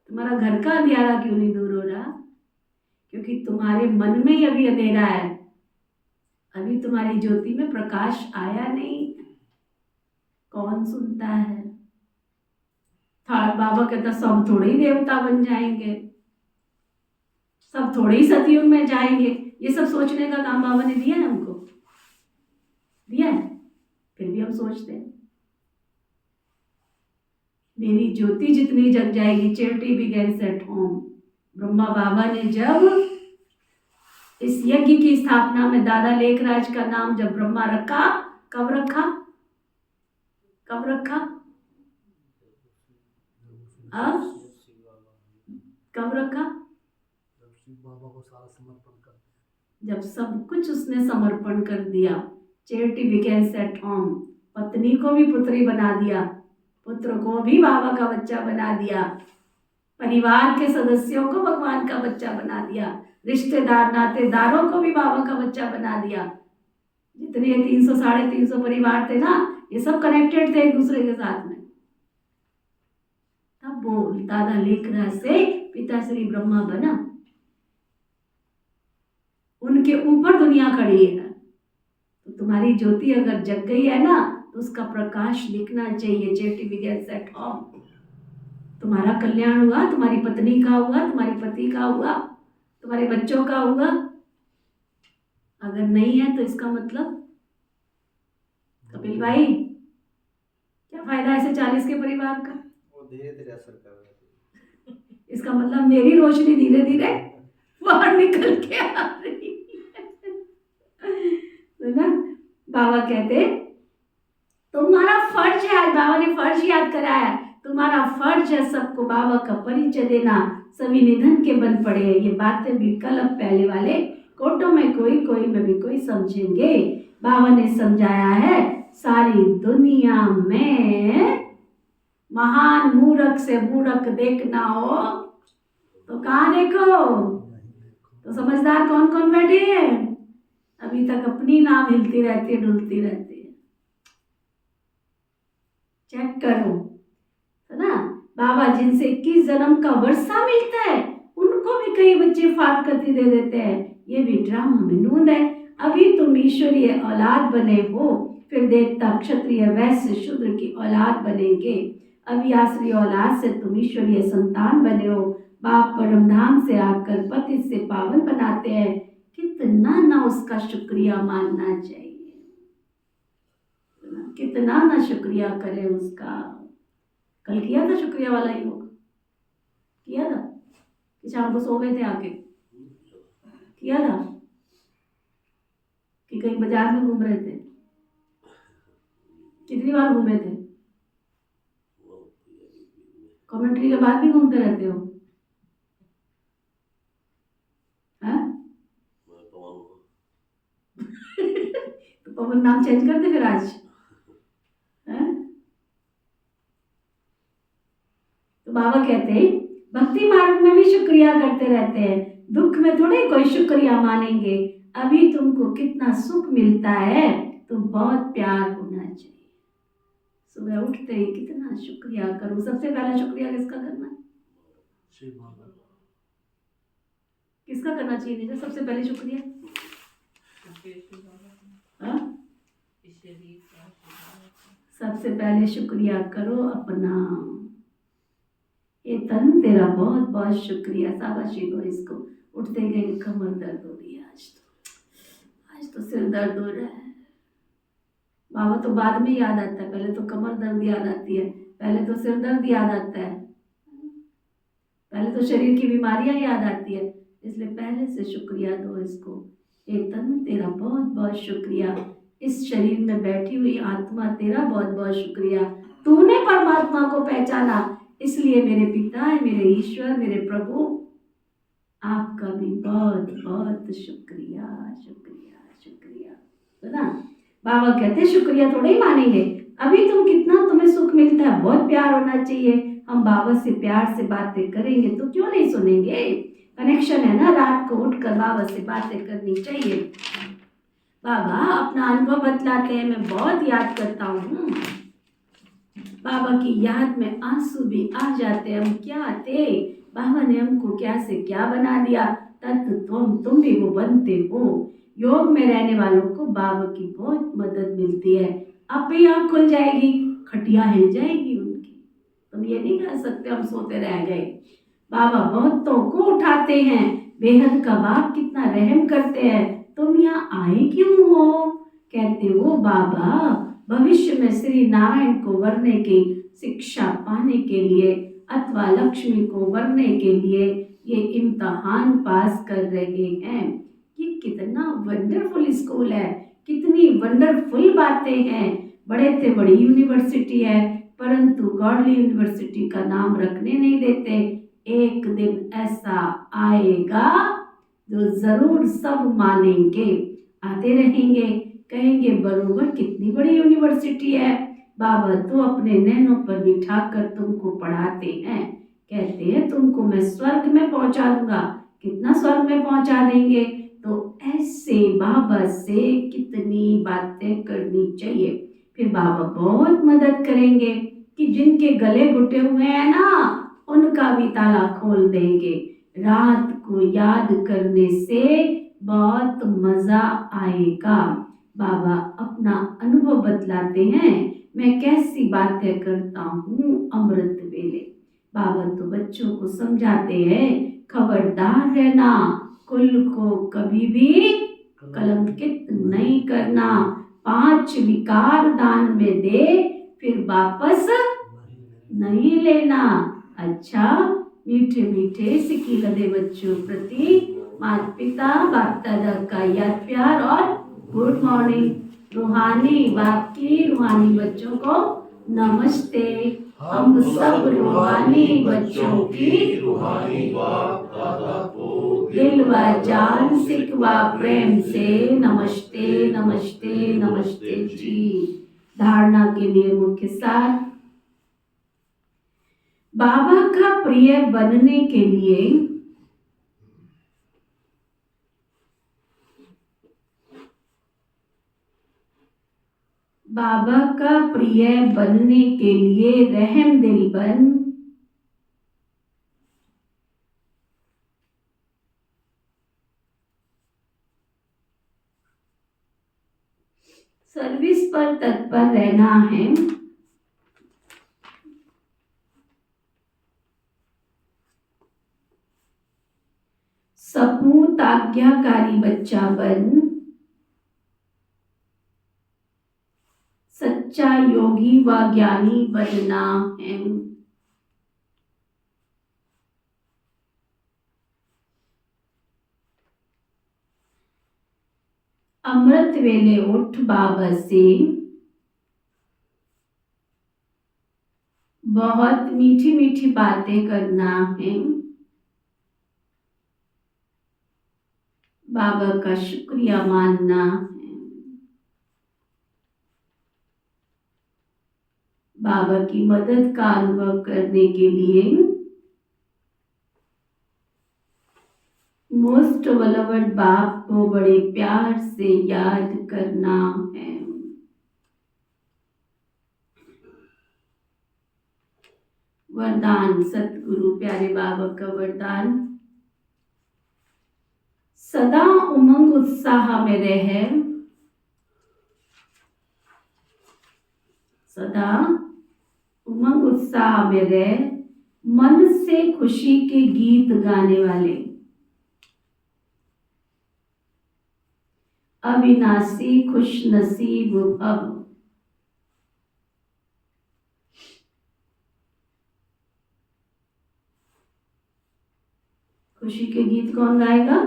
तुम्हारा घर का अंधियारा क्यों नहीं दूर हो रहा? क्योंकि तुम्हारे मन में ही अभी अंधेरा है, अभी तुम्हारी ज्योति में प्रकाश आया नहीं। कौन सुनता है? बाबा कहता सब थोड़े ही देवता बन जाएंगे, सब थोड़े ही सतयुग में जाएंगे। ये सब सोचने का काम बाबा ने दिया है हमको, दिया है, फिर भी हम सोचते हैं। मेरी ज्योति जितनी जग जाएगी, charity begins at home. Brahma Baba ने जब इस यज्ञ की स्थापना में दादा लेखराज का नाम जब ब्रह्मा रखा, कब रखा? कब रखा? कब रखा? बाबा को सारा समर्पण कर, जब सब कुछ उसने समर्पण कर दिया। Charity begins at home. पत्नी को भी पुत्री बना दिया, पुत्र को भी बाबा का बच्चा बना दिया। परिवार के सदस्यों को भगवान का बच्चा बना दिया, रिश्तेदार नातेदारों को भी बाबा का बच्चा बना दिया। जितने 300 350 परिवार थे ना, ये सब कनेक्टेड थे एक दूसरे के साथ में। तब वो दादा लेखराज से पिता श्री ब्रह्मा बना, उनके ऊपर दुनिया खड़ी है। तो तुम्हारी ज्योति अगर जग गई है ना, तो उसका प्रकाश दिखना चाहिए। Cheti begins at home. तुम्हारा कल्याण हुआ, तुम्हारी पत्नी का हुआ, तुम्हारे पति का हुआ, तुम्हारे बच्चों का हुआ। अगर नहीं है तो इसका मतलब कपिल भाई क्या फायदा ऐसे 40 के परिवार का? वो धीरे धीरे असर कर रहे हैं। इसका मतलब मेरी रोशनी धीरे धीरे बाहर निकल के आ रही है ना। बाबा कहते तुम्हारा फर्ज है, आज बाबा ने फर्ज याद कराया, तुम्हारा फर्ज है सबको बाबा का परिचय देना। सभी निधन के बन पड़े हैं। ये बातें भी कल अब पहले वाले कोटों में कोई में भी कोई समझेंगे। बाबा ने समझाया है सारी दुनिया में महान मूर्ख से मूर्ख देखना हो तो कहाँ देखो? तो समझदार कौन कौन बैठे हैं? अभी तक अपनी नाम हिलती रहती है, डुलती रहती है। चेक करो, है ना। बाबा जिनसे 21 जन्म का वर्षा मिलता है, उनको भी कई बच्चे फारकती दे देते हैं। ये भी ड्रामा में नूंद है। अभी तुम ईश्वरीय औलाद बने हो, फिर देवता क्षत्रिय वैश्य शूद्र की औलाद बनेंगे। अभी आसुरी औलाद से तुम ईश्वरीय संतान बने हो। बाप परम धाम से आकर पति से पावन बनाते हैं। कितना ना उसका शुक्रिया मानना चाहिए, कितना ना शुक्रिया करें उसका। कल किया था शुक्रिया वाला योग, किया था कि शाम को सो गए थे आके? किया था कि कहीं बाजार में घूम रहे थे? कितनी बार घूमे थे? कमेंट्री के बाद भी घूमते रहते हो? तो पवन नाम चेंज कर दे फिर आज, है? तो बाबा कहते हैं भक्ति मार्ग में भी शुक्रिया करते रहते हैं, दुख में थोड़े कोई शुक्रिया मानेंगे। अभी तुमको कितना सुख मिलता है तो बहुत प्यार होना चाहिए। सुबह उठते ही कितना शुक्रिया करो। सबसे पहला शुक्रिया किसका करना है? किसका करना चाहिए नीचे सबसे पहले शुक्रिया? हाँ? सबसे पहले शुक्रिया करो अपना। ये तन तेरा बहुत बहुत शुक्रिया, शाबाशी दो इसको। उठते गए कमर दर्द हो रही है, आज तो सिर दर्द हो रहा है। बाबा तो बाद में याद आता है, पहले तो कमर दर्द याद आती है, पहले तो सिर दर्द याद आता है, पहले तो शरीर की बीमारियां याद आती है। इसलिए पहले से शुक्रिया दो इसको। ये तन तेरा बहुत बहुत शुक्रिया, इस शरीर में बैठी हुई आत्मा तेरा बहुत बहुत शुक्रिया। तूने परमात्मा को पहचाना, इसलिए मेरे पिता है, मेरे ईश्वर, मेरे प्रभु, आपका भी बहुत बहुत शुक्रिया शुक्रिया शुक्रिया, है ना। बाबा कहते शुक्रिया थोड़ा ही मानेंगे। अभी कितना तुम्हें सुख मिलता है, बहुत प्यार होना चाहिए। हम बाबा से प्यार से बातें करेंगे तो क्यों नहीं सुनेंगे? कनेक्शन है ना, रात को उठकर बाबा से बातें करनी चाहिए। बाबा अपना अनुभव बतलाते हैं, मैं बहुत याद करता हूँ। बाबा की याद में आंसू भी आ जाते हैं। हम क्या थे, बाबा ने हमको क्या से क्या बना दिया। तुम भी वो बनते हो। योग में रहने वालों को बाबा की बहुत मदद मिलती है। आप ही आँख खुल जाएगी, खटिया हिल जाएगी उनकी। तुम ये नहीं कह सकते हम सोते रह गए। बाबा बहुतों को उठाते हैं। बेहद का बाप कितना रहम करते हैं। तुम यहाँ आए क्यों हो? कहते हो बाबा भविष्य में श्री नारायण को वरने की शिक्षा पाने के लिए अथवा लक्ष्मी को वरने के लिए ये इम्तहान पास कर रहे हैं। ये कितना वंडरफुल स्कूल है, कितनी वंडरफुल बातें हैं। बड़े से बड़ी यूनिवर्सिटी है, परंतु गॉडली यूनिवर्सिटी का नाम रखने नहीं देते। एक दिन ऐसा आएगा जो जरूर सब मानेंगे, आते रहेंगे, कहेंगे बरोबर कितनी बड़ी यूनिवर्सिटी है। बाबा तो अपने नैनों पर बिठाकर तुमको पढ़ाते हैं। कहते हैं तुमको मैं स्वर्ग में पहुंचा दूंगा। कितना स्वर्ग में पहुंचा देंगे? तो ऐसे बाबा से कितनी बातें करनी चाहिए, फिर बाबा बहुत मदद करेंगे कि जिनके गले घुटे हुए हैं ना, उनका भी ताला खोल देंगे। रात को याद करने से बहुत मजा आएगा। बाबा अपना अनुभव बतलाते हैं, मैं कैसी बातें करता हूँ अमृत वेले। बाबा तो बच्चों को समझाते हैं, खबरदार रहना, कुल को कभी भी कलंकित नहीं करना। 5 विकार दान में दे, फिर वापस नहीं लेना। अच्छा, मीठे मीठे सिक्की गधे बच्चों प्रति माता पिता बाप दादा का याद प्यार और गुड मॉर्निंग। रूहानी बाप की रूहानी बच्चों को नमस्ते। हम सब रूहानी बच्चों की रूहानी बाप दादा को दिल व जान सिकवा प्रेम से नमस्ते नमस्ते नमस्ते जी। धारणा के लिए मुख्य सार, बाबा का प्रिय बनने के लिए बाबा का प्रिय बनने के लिए रहम दिल बन, सर्विस पर तत्पर रहना है। सपूत आज्ञाकारी बच्चा बन, सच्चा योगी व ज्ञानी बनना है। अमृत वेले उठ बाबा से बहुत मीठी मीठी बातें करना है। बाबा का शुक्रिया मानना है। बाबा की मदद का अनुभव करने के लिए मोस्ट बेलोवेड बाप को बड़े प्यार से याद करना है। वरदान सतगुरु प्यारे बाबा का वरदान, सदा उमंग उत्साह में रहे, सदा उमंग उत्साह में रहे, मन से खुशी के गीत गाने वाले, अविनाशी खुश नसीब भव। खुशी के गीत कौन गाएगा?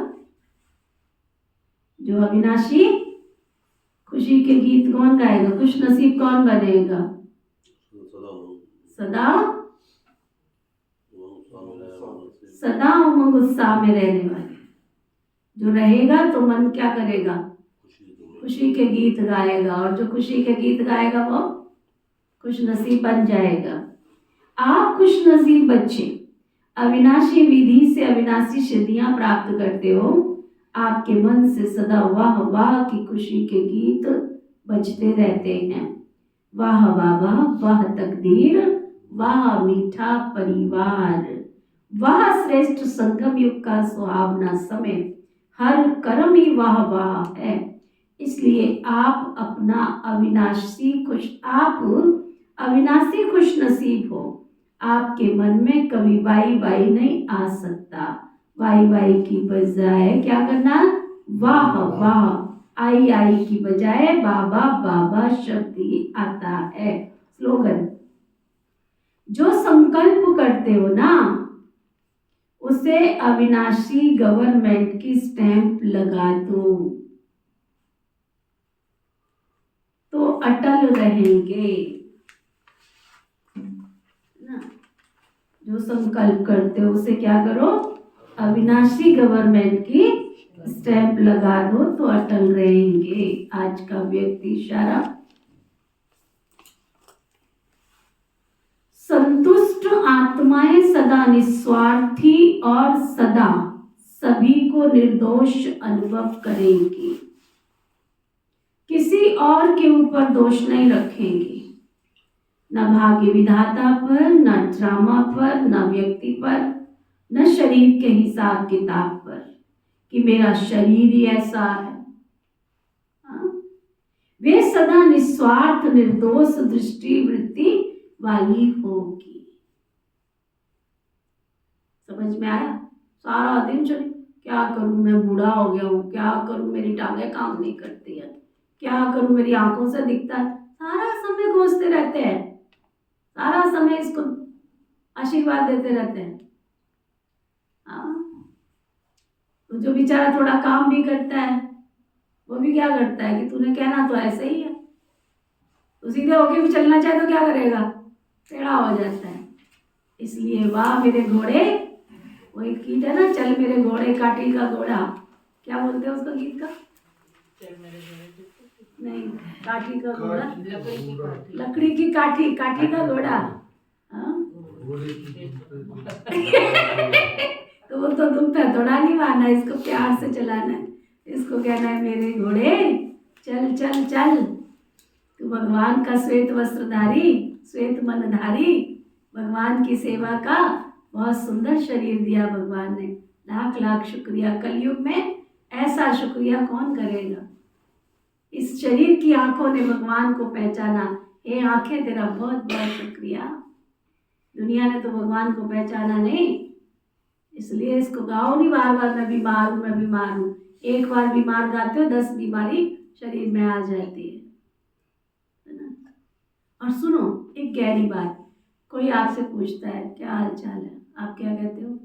जो अविनाशी। खुशी के गीत कौन गाएगा? खुश नसीब कौन बनेगा? सदा सदा उमंग उत्साह में रहने वाले जो रहेगा तो मन क्या करेगा? खुशी के गीत गाएगा, और जो खुशी के गीत गाएगा वो खुश नसीब बन जाएगा। आप खुश नसीब बच्चे अविनाशी विधि से अविनाशी सिद्धियां प्राप्त करते हो। आपके मन से सदा वाह वाह की खुशी के गीत बजते रहते हैं। वाह बाबा, वाह तकदीर, वाह मीठा परिवार, वाह श्रेष्ठ संगम युग का सुहावना समय, हर कर्म ही वाह वाह है। इसलिए आप अविनाशी खुश नसीब हो। आपके मन में कभी वाई वाई नहीं आ सकता। वाई वाई की बजाय क्या करना? वाह वाह। आई आई की बजाय बाबा बाबा शब्द ही आता है। स्लोगन, जो संकल्प करते हो ना उसे अविनाशी गवर्नमेंट की स्टैंप लगा दो तो अटल रहेंगे ना। जो संकल्प करते हो उसे क्या करो? अविनाशी गवर्नमेंट की स्टैंप लगा दो तो अटल रहेंगे। आज का व्यक्ति इशारा, संतुष्ट आत्माएं सदा निस्वार्थी और सदा सभी को निर्दोष अनुभव करेंगी, किसी और के ऊपर दोष नहीं रखेंगी, न भाग्य विधाता पर, न ड्रामा पर, न व्यक्ति पर, न शरीर के हिसाब किताब पर कि मेरा शरीर ही ऐसा है। वे सदा निस्वार्थ निर्दोष दृष्टि वृत्ति वाली होगी। समझ में आया? सारा दिन चले क्या करूं, मैं बूढ़ा हो गया हूं, क्या करूं, मेरी टांगें काम नहीं करती है, क्या करूं, मेरी आंखों से दिखता है, सारा समय कोसते रहते हैं, सारा समय इसको आशीर्वाद देते रहते हैं। तो जो बेचारा थोड़ा काम भी करता है वो भी क्या करता है कि तूने कहना तो ऐसे ही है, तो सीधे होके भी चलना चाहे तो क्या करेगा, टेढ़ा हो जाता है। इसलिए वाह मेरे घोड़े, वो एक गीत है ना, चल मेरे घोड़े काठी का घोड़ा, क्या बोलते हैं उसका गीत का? नहीं, काठी का घोड़ा, लकड़ी की काठी, काठी का घोड़ा। तो वो तो तुम पे थोड़ा नहीं मारना, इसको प्यार से चलाना है, इसको कहना है मेरे घोड़े चल चल चल। तू भगवान का श्वेत वस्त्रधारी, श्वेत मनधारी, भगवान की सेवा का बहुत सुंदर शरीर दिया भगवान ने, लाख लाख शुक्रिया। कलयुग में ऐसा शुक्रिया कौन करेगा। इस शरीर की आंखों ने भगवान को पहचाना, हे आंखें तेरा बहुत बहुत शुक्रिया। दुनिया ने तो भगवान को पहचाना नहीं, इसलिए इसको गाओ नहीं बार बार मैं बीमार हूँ, मैं बीमार हूँ। एक बार बीमार गाते हो 10 बीमारी शरीर में आ जाती है ना। और सुनो एक गहरी बात, कोई आपसे पूछता है क्या हाल चाल है, आप क्या कहते हो?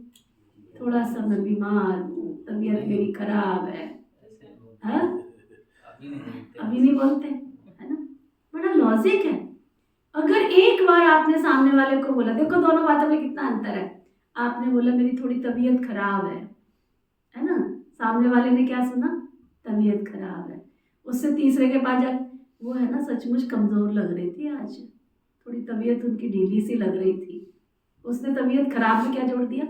थोड़ा सा मैं बीमार हूँ, तबीयत मेरी खराब है। हाँ? अभी नहीं बोलते है ना, बड़ा लॉजिक है। अगर एक बार आपने सामने वाले को बोला, देखो दोनों बातों में कितना अंतर है, आपने बोला मेरी थोड़ी तबीयत खराब है ना, सामने वाले ने क्या सुना, तबीयत खराब है। उससे तीसरे के पास जा, वो है ना सचमुच कमज़ोर लग रही थी आज, थोड़ी तबीयत उनकी ढीली सी लग रही थी। उसने तबीयत खराब में क्या जोड़ दिया,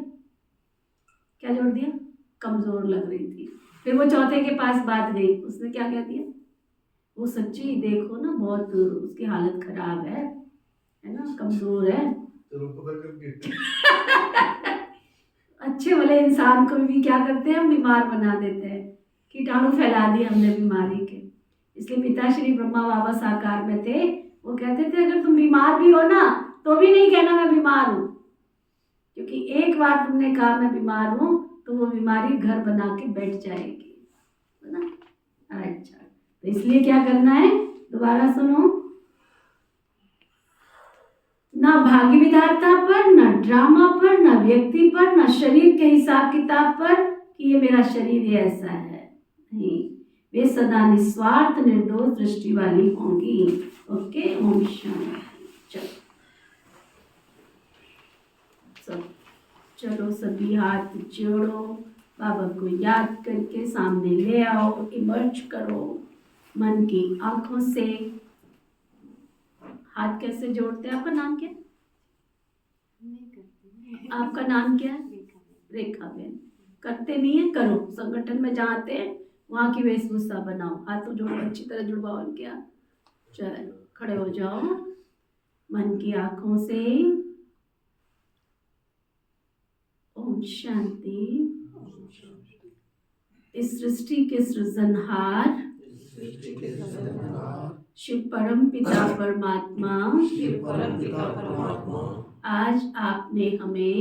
क्या जोड़ दिया, कमज़ोर लग रही थी। फिर वो चौथे के पास बात गई, उसने क्या कह दिया, वो सच्ची देखो ना बहुत उसकी हालत खराब है ना, कमज़ोर है। अच्छे वाले इंसान को भी क्या करते हैं, हम बीमार बना देते हैं, कीटाणु फैला दिए हमने बीमारी के। इसलिए पिताश्री ब्रह्मा बाबा साकार में थे, वो कहते थे अगर तुम बीमार भी हो ना तो भी नहीं कहना मैं बीमार हूँ, क्योंकि एक बार तुमने कहा मैं बीमार हूँ तो वो बीमारी घर बना के बैठ जाएगी, है ना। अच्छा, तो इसलिए क्या करना है, दोबारा सुनो, ना भाग्य विधाता पर, न ड्रामा पर, न व्यक्ति पर, न शरीर के हिसाब किताब पर कि ये मेरा शरीर ही ऐसा है, नहीं। वे सदा निस्वार्थ निर्दोष दृष्टि वाली होंगी। ओके, ओम शांति। चलो सभी हाथ जोड़ो, बाबा को याद करके सामने ले आओ, इमर्ज करो मन की आंखों से। हाथ कैसे जोड़ते हैं, आपका नाम क्या है? आपका नाम क्या है? रेखा बहन। करते नहीं है, करो। संगठन में जहाँ आते हैं वहाँ की वेशभूषा बनाओ, हाथों जोड़ो, अच्छी तरह जुड़वाओ इनके। चलो खड़े हो जाओ, मन की आंखों से ओम शांति। इस सृष्टि के सृजनहार शिव परम पिता परमात्मा, आज आपने हमें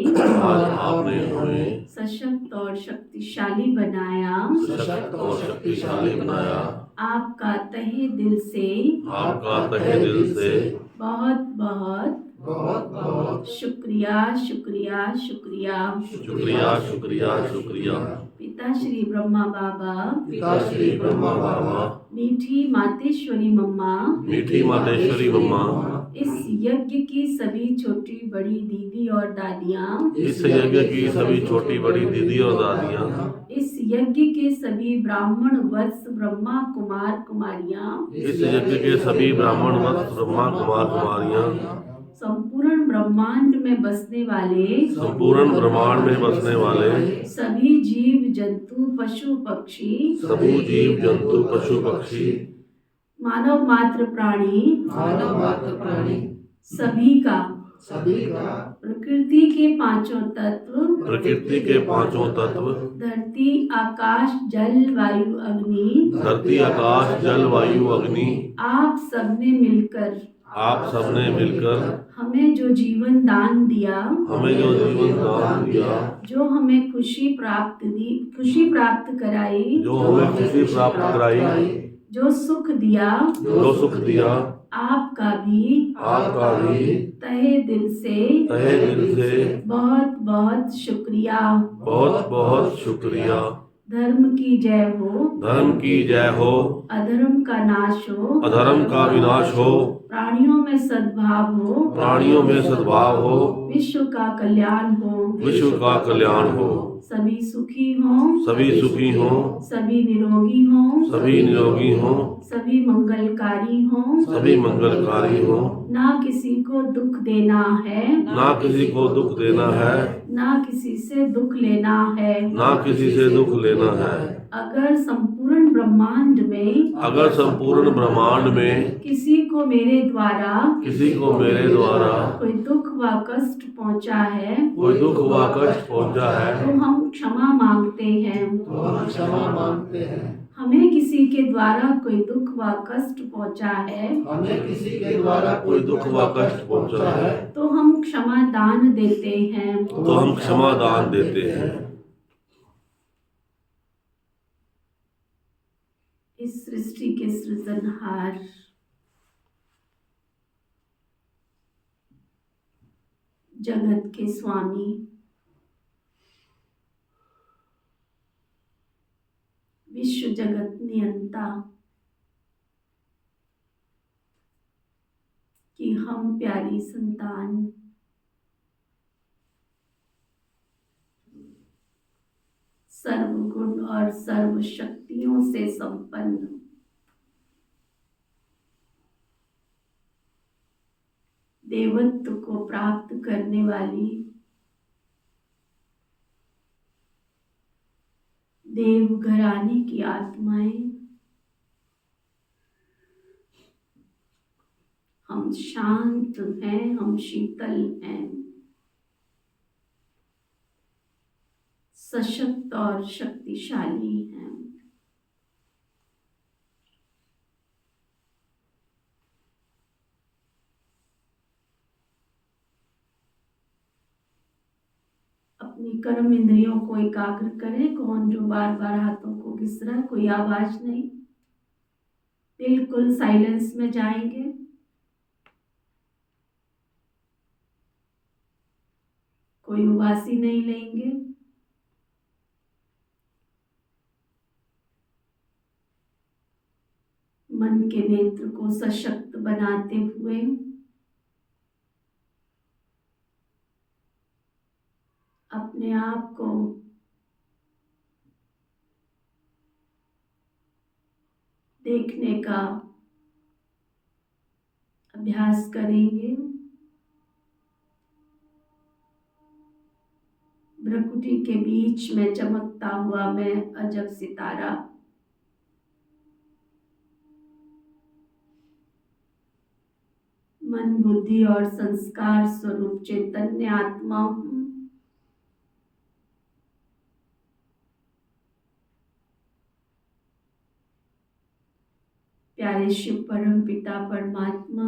सशक्त और शक्तिशाली बनाया। आपका तहे दिल से बहुत बहुत शुक्रिया शुक्रिया शुक्रिया शुक्रिया। पिता श्री ब्रह्मा बाबा, मीठी मातेश्वरी मम्मा, इस यज्ञ की सभी छोटी बड़ी दीदी और दादियाँ, इस यज्ञ की सभी छोटी बड़ी दीदी और दादियाँ, इस यज्ञ के सभी ब्राह्मण वत्स ब्रह्मा कुमार कुमारियाँ, इस यज्ञ के सभी ब्राह्मण वत्स ब्रह्मा कुमार कुमारियाँ, संपूर्ण ब्रह्मांड में बसने वाले संपूर्ण ब्रह्मांड में बसने वाले सभी जीव जंतु पशु पक्षी सभी जीव जंतु पशु पक्षी मानव मात्र प्राणी सभी का प्रकृति के पांचों तत्व प्रकृति के पांचों तत्व धरती आकाश जल वायु अग्नि धरती आकाश जल वायु अग्नि आप सबने मिलकर आप सबने मिलकर हमें जो जीवन दान दिया हमें जो जीवन दान दिया जो हमें खुशी प्राप्त कराई जो हमें खुशी प्राप्त कराई जो सुख दिया जो सुख दिया आपका भी तहे दिल से बहुत बहुत शुक्रिया। बहुत बहुत शुक्रिया। धर्म की जय हो, धर्म की जय हो, अधर्म का नाश हो, अधर्म का विनाश हो, प्राणियों में सद्भाव हो, प्राणियों में सद्भाव हो, विश्व का कल्याण हो, विश्व का कल्याण हो, सभी सुखी हों, सभी सुखी हो, सभी निरोगी हों, सभी निरोगी हो, सभी मंगलकारी हों, सभी मंगलकारी हो, ना किसी को दुख देना है, ना किसी को दुख देना है, ना किसी से दुख लेना है, ना किसी से दुख लेना है। अगर संपूर्ण ब्रह्मांड में अगर संपूर्ण ब्रह्मांड में किसी को मेरे द्वारा कोई दुख व कष्ट पहुंचा है, कोई दुख व कष्ट पहुंचा है, तो हम क्षमा मांगते हैं। हमें किसी के द्वारा कोई दुख व कष्ट पहुंचा है, कोई दुख व कष्ट पहुंचा है, तो हम क्षमा दान देते हैं। तो हम क्षमा दान देते हैं। इस सृष्टि के सृजनहार जगत के स्वामी विश्व जगत नियंता की हम प्यारी संतान सर्वगुण और सर्व शक्तियों से संपन्न देवत्व को प्राप्त करने वाली देव घराने की आत्माएं, हम शांत हैं, हम शीतल हैं, सशक्त और शक्तिशाली हैं। अपनी कर्म इंद्रियों को एकाग्र करें। कौन जो बार बार हाथों को घिस रहा है, कोई आवाज नहीं, बिल्कुल साइलेंस में जाएंगे। कोई उबासी नहीं लेंगे। मन के नेत्र को सशक्त बनाते हुए अपने आप को देखने का अभ्यास करेंगे। भ्रकुटी के बीच में चमकता हुआ मैं अजब सितारा, मन बुद्धि और संस्कार स्वरूप चैतन्य आत्मा हूँ। प्यारे शिव परम पिता परमात्मा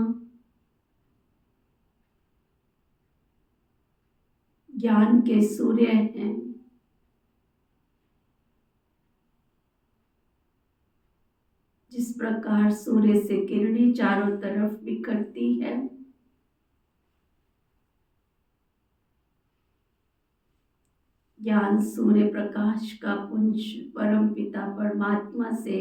ज्ञान के सूर्य हैं। जिस प्रकार सूर्य से किरणें चारों तरफ बिखरती है, ज्ञान सूर्य प्रकाश का पुंज परम पिता परमात्मा से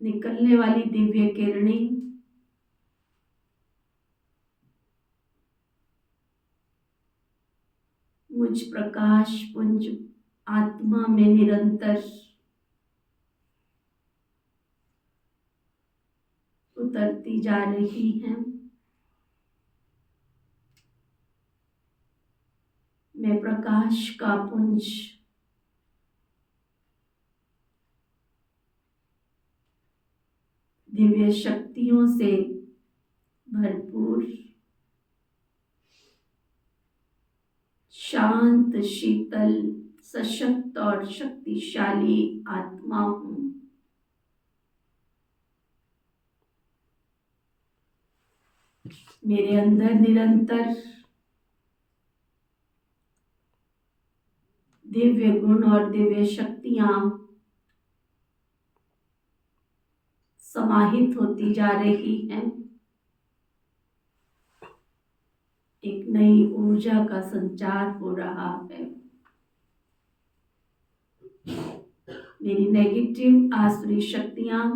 निकलने वाली दिव्य किरणें मुझ प्रकाश पुंज आत्मा में निरंतर उतरती जा रही हैं। मैं प्रकाश का पुंज दिव्य शक्तियों से भरपूर, शांत, शीतल, सशक्त और शक्तिशाली आत्मा हूँ। मेरे अंदर निरंतर दिव्य गुण और दिव्य शक्तियां समाहित होती जा रही हैं। एक नई ऊर्जा का संचार हो रहा है। मेरी नेगेटिव आसुरी शक्तियां,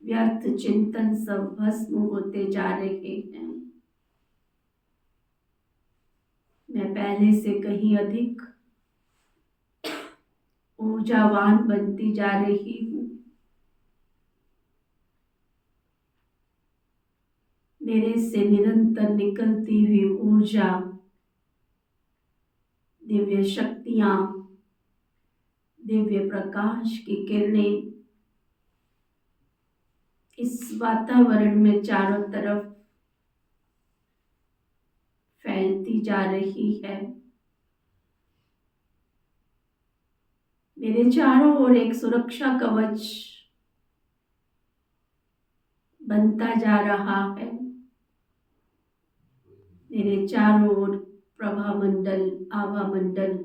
व्यर्थ चिंतन सब भस्म होते जा रहे हैं। मैं पहले से कहीं अधिक ऊर्जावान बनती जा रही हूँ। मेरे से निरंतर निकलती हुई ऊर्जा, दिव्य शक्तियां, दिव्य प्रकाश की किरणें इस वातावरण में चारों तरफ फैलती जा रही है। मेरे चारों ओर एक सुरक्षा कवच बनता जा रहा है। मेरे चारों ओर प्रभा मंडल, आभा मंडल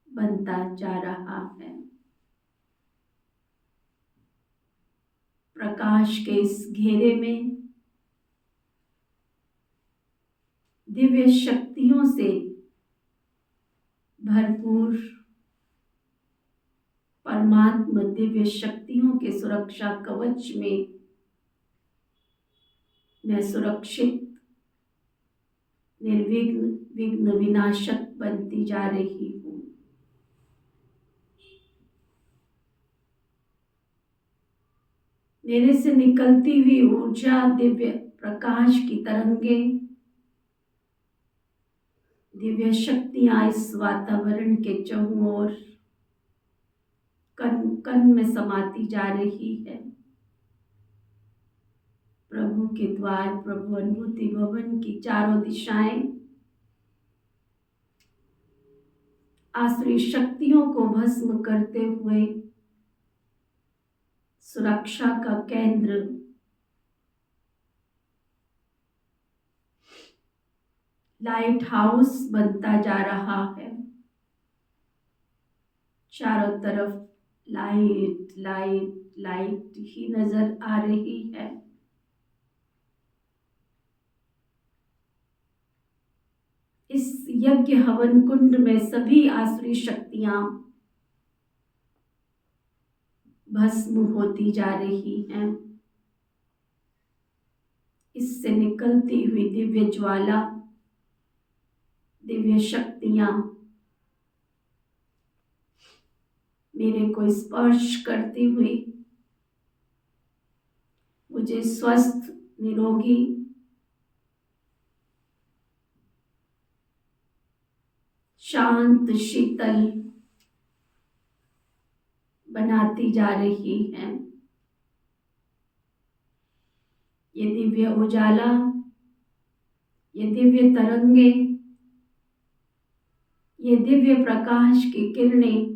बनता जा रहा है। प्रकाश के इस घेरे में दिव्य शक्तियों से भरपूर परमात्मा दिव्य शक्तियों के सुरक्षा कवच में मैं सुरक्षित, निर्विघ्न, विघ्न विनाशक बनती जा रही हूँ। मेरे से निकलती हुई ऊर्जा, दिव्य प्रकाश की तरंगें, दिव्य शक्तियां इस वातावरण के चारों ओर कण कण में समाती जा रही है। प्रभु के द्वार, प्रभु अनुभूति भवन की चारों दिशाएं आसुरी शक्तियों को भस्म करते हुए सुरक्षा का केंद्र, लाइट हाउस बनता जा रहा है। चारों तरफ लाइट लाइट लाइट ही नजर आ रही है। इस यज्ञ हवन कुंड में सभी आसुरी शक्तियां भस्म होती जा रही हैं। इससे निकलती हुई दिव्य ज्वाला, दिव्य शक्तियां मेरे को स्पर्श करती हुई मुझे स्वस्थ, निरोगी, शांत, शीतल बनाती जा रही हैं। ये दिव्य उजाला, ये दिव्य तरंगे, ये दिव्य प्रकाश की किरणें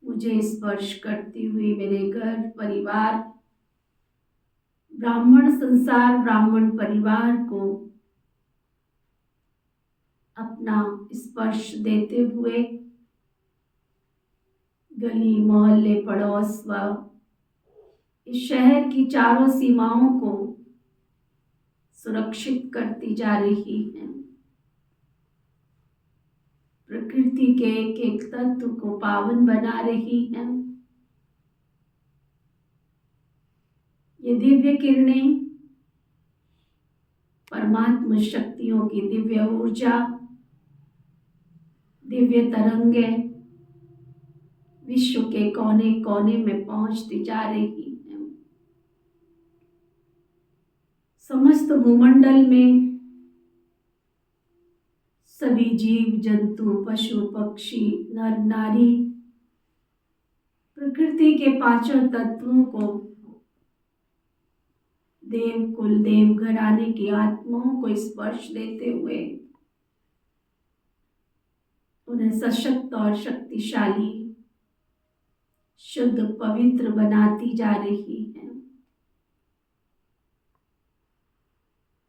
मुझे स्पर्श करती हुई मेरे घर परिवार, ब्राह्मण संसार, ब्राह्मण परिवार को अपना स्पर्श देते हुए गली मोहल्ले पड़ोस व इस शहर की चारों सीमाओं को सुरक्षित करती जा रही है। प्रकृति के एक एक तत्व को पावन बना रही है। ये दिव्य किरणें परमात्मा शक्तियों की दिव्य ऊर्जा, दिव्य तरंगे विश्व के कोने कोने में पहुंचती जा रही है। समस्त भूमंडल में सभी जीव जंतु पशु पक्षी नर नारी प्रकृति के पांचों तत्वों को देव कुल देव घराने की आत्माओं को स्पर्श देते हुए उन्हें सशक्त और शक्तिशाली शुद्ध पवित्र बनाती जा रही है।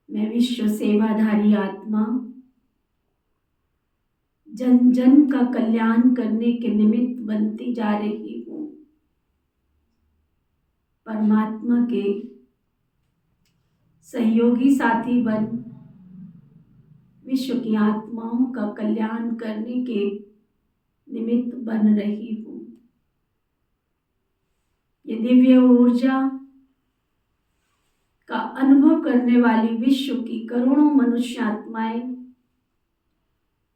मैं विश्व सेवाधारी आत्मा जन जन का कल्याण करने के निमित्त बनती जा रही हूँ। परमात्मा के सहयोगी साथी बन विश्व की आत्माओं का कल्याण करने के निमित्त बन रही हूँ। ये दिव्य ऊर्जा का अनुभव करने वाली विश्व की करोड़ों मनुष्य आत्माएं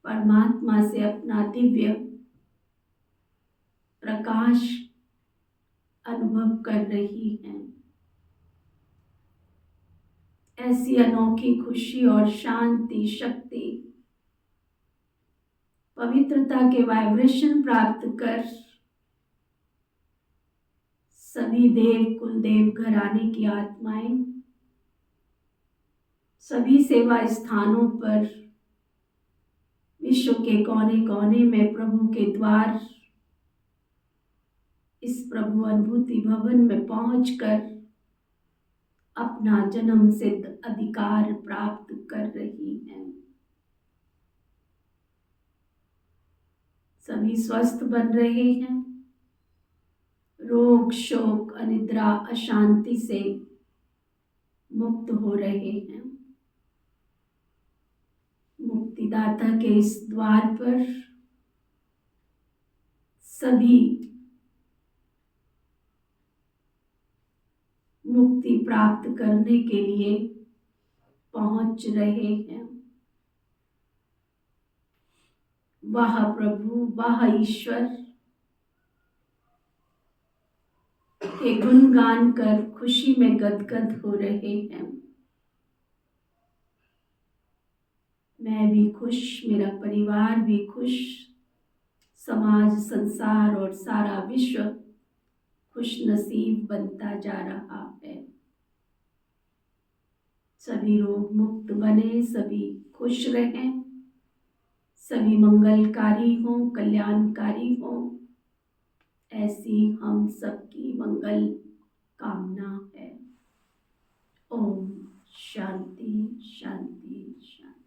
परमात्मा से अपना दिव्य प्रकाश अनुभव कर रही हैं। ऐसी अनोखी खुशी और शांति शक्ति पवित्रता के वाइब्रेशन प्राप्त कर सभी देव कुल देव घराने की आत्माएं सभी सेवा स्थानों पर विश्व के कोने कोने में प्रभु के द्वार इस प्रभु अनुभूति भवन में पहुंचकर अपना जन्म सिद्ध अधिकार प्राप्त कर रही हैं। सभी स्वस्थ बन रहे हैं, रोग शोक अनिद्रा अशांति से मुक्त हो रहे हैं। मुक्तिदाता के इस द्वार पर सभी मुक्ति प्राप्त करने के लिए पहुंच रहे हैं। वाह प्रभु वाह ईश्वर के गुणगान कर खुशी में गदगद हो रहे हैं। मैं भी खुश, मेरा परिवार भी खुश, समाज संसार और सारा विश्व खुश नसीब बनता जा रहा है। सभी रोग मुक्त बने, सभी खुश रहें, सभी मंगलकारी हों, कल्याणकारी हों, ऐसी हम सबकी मंगल कामना है। ओम शांति शांति।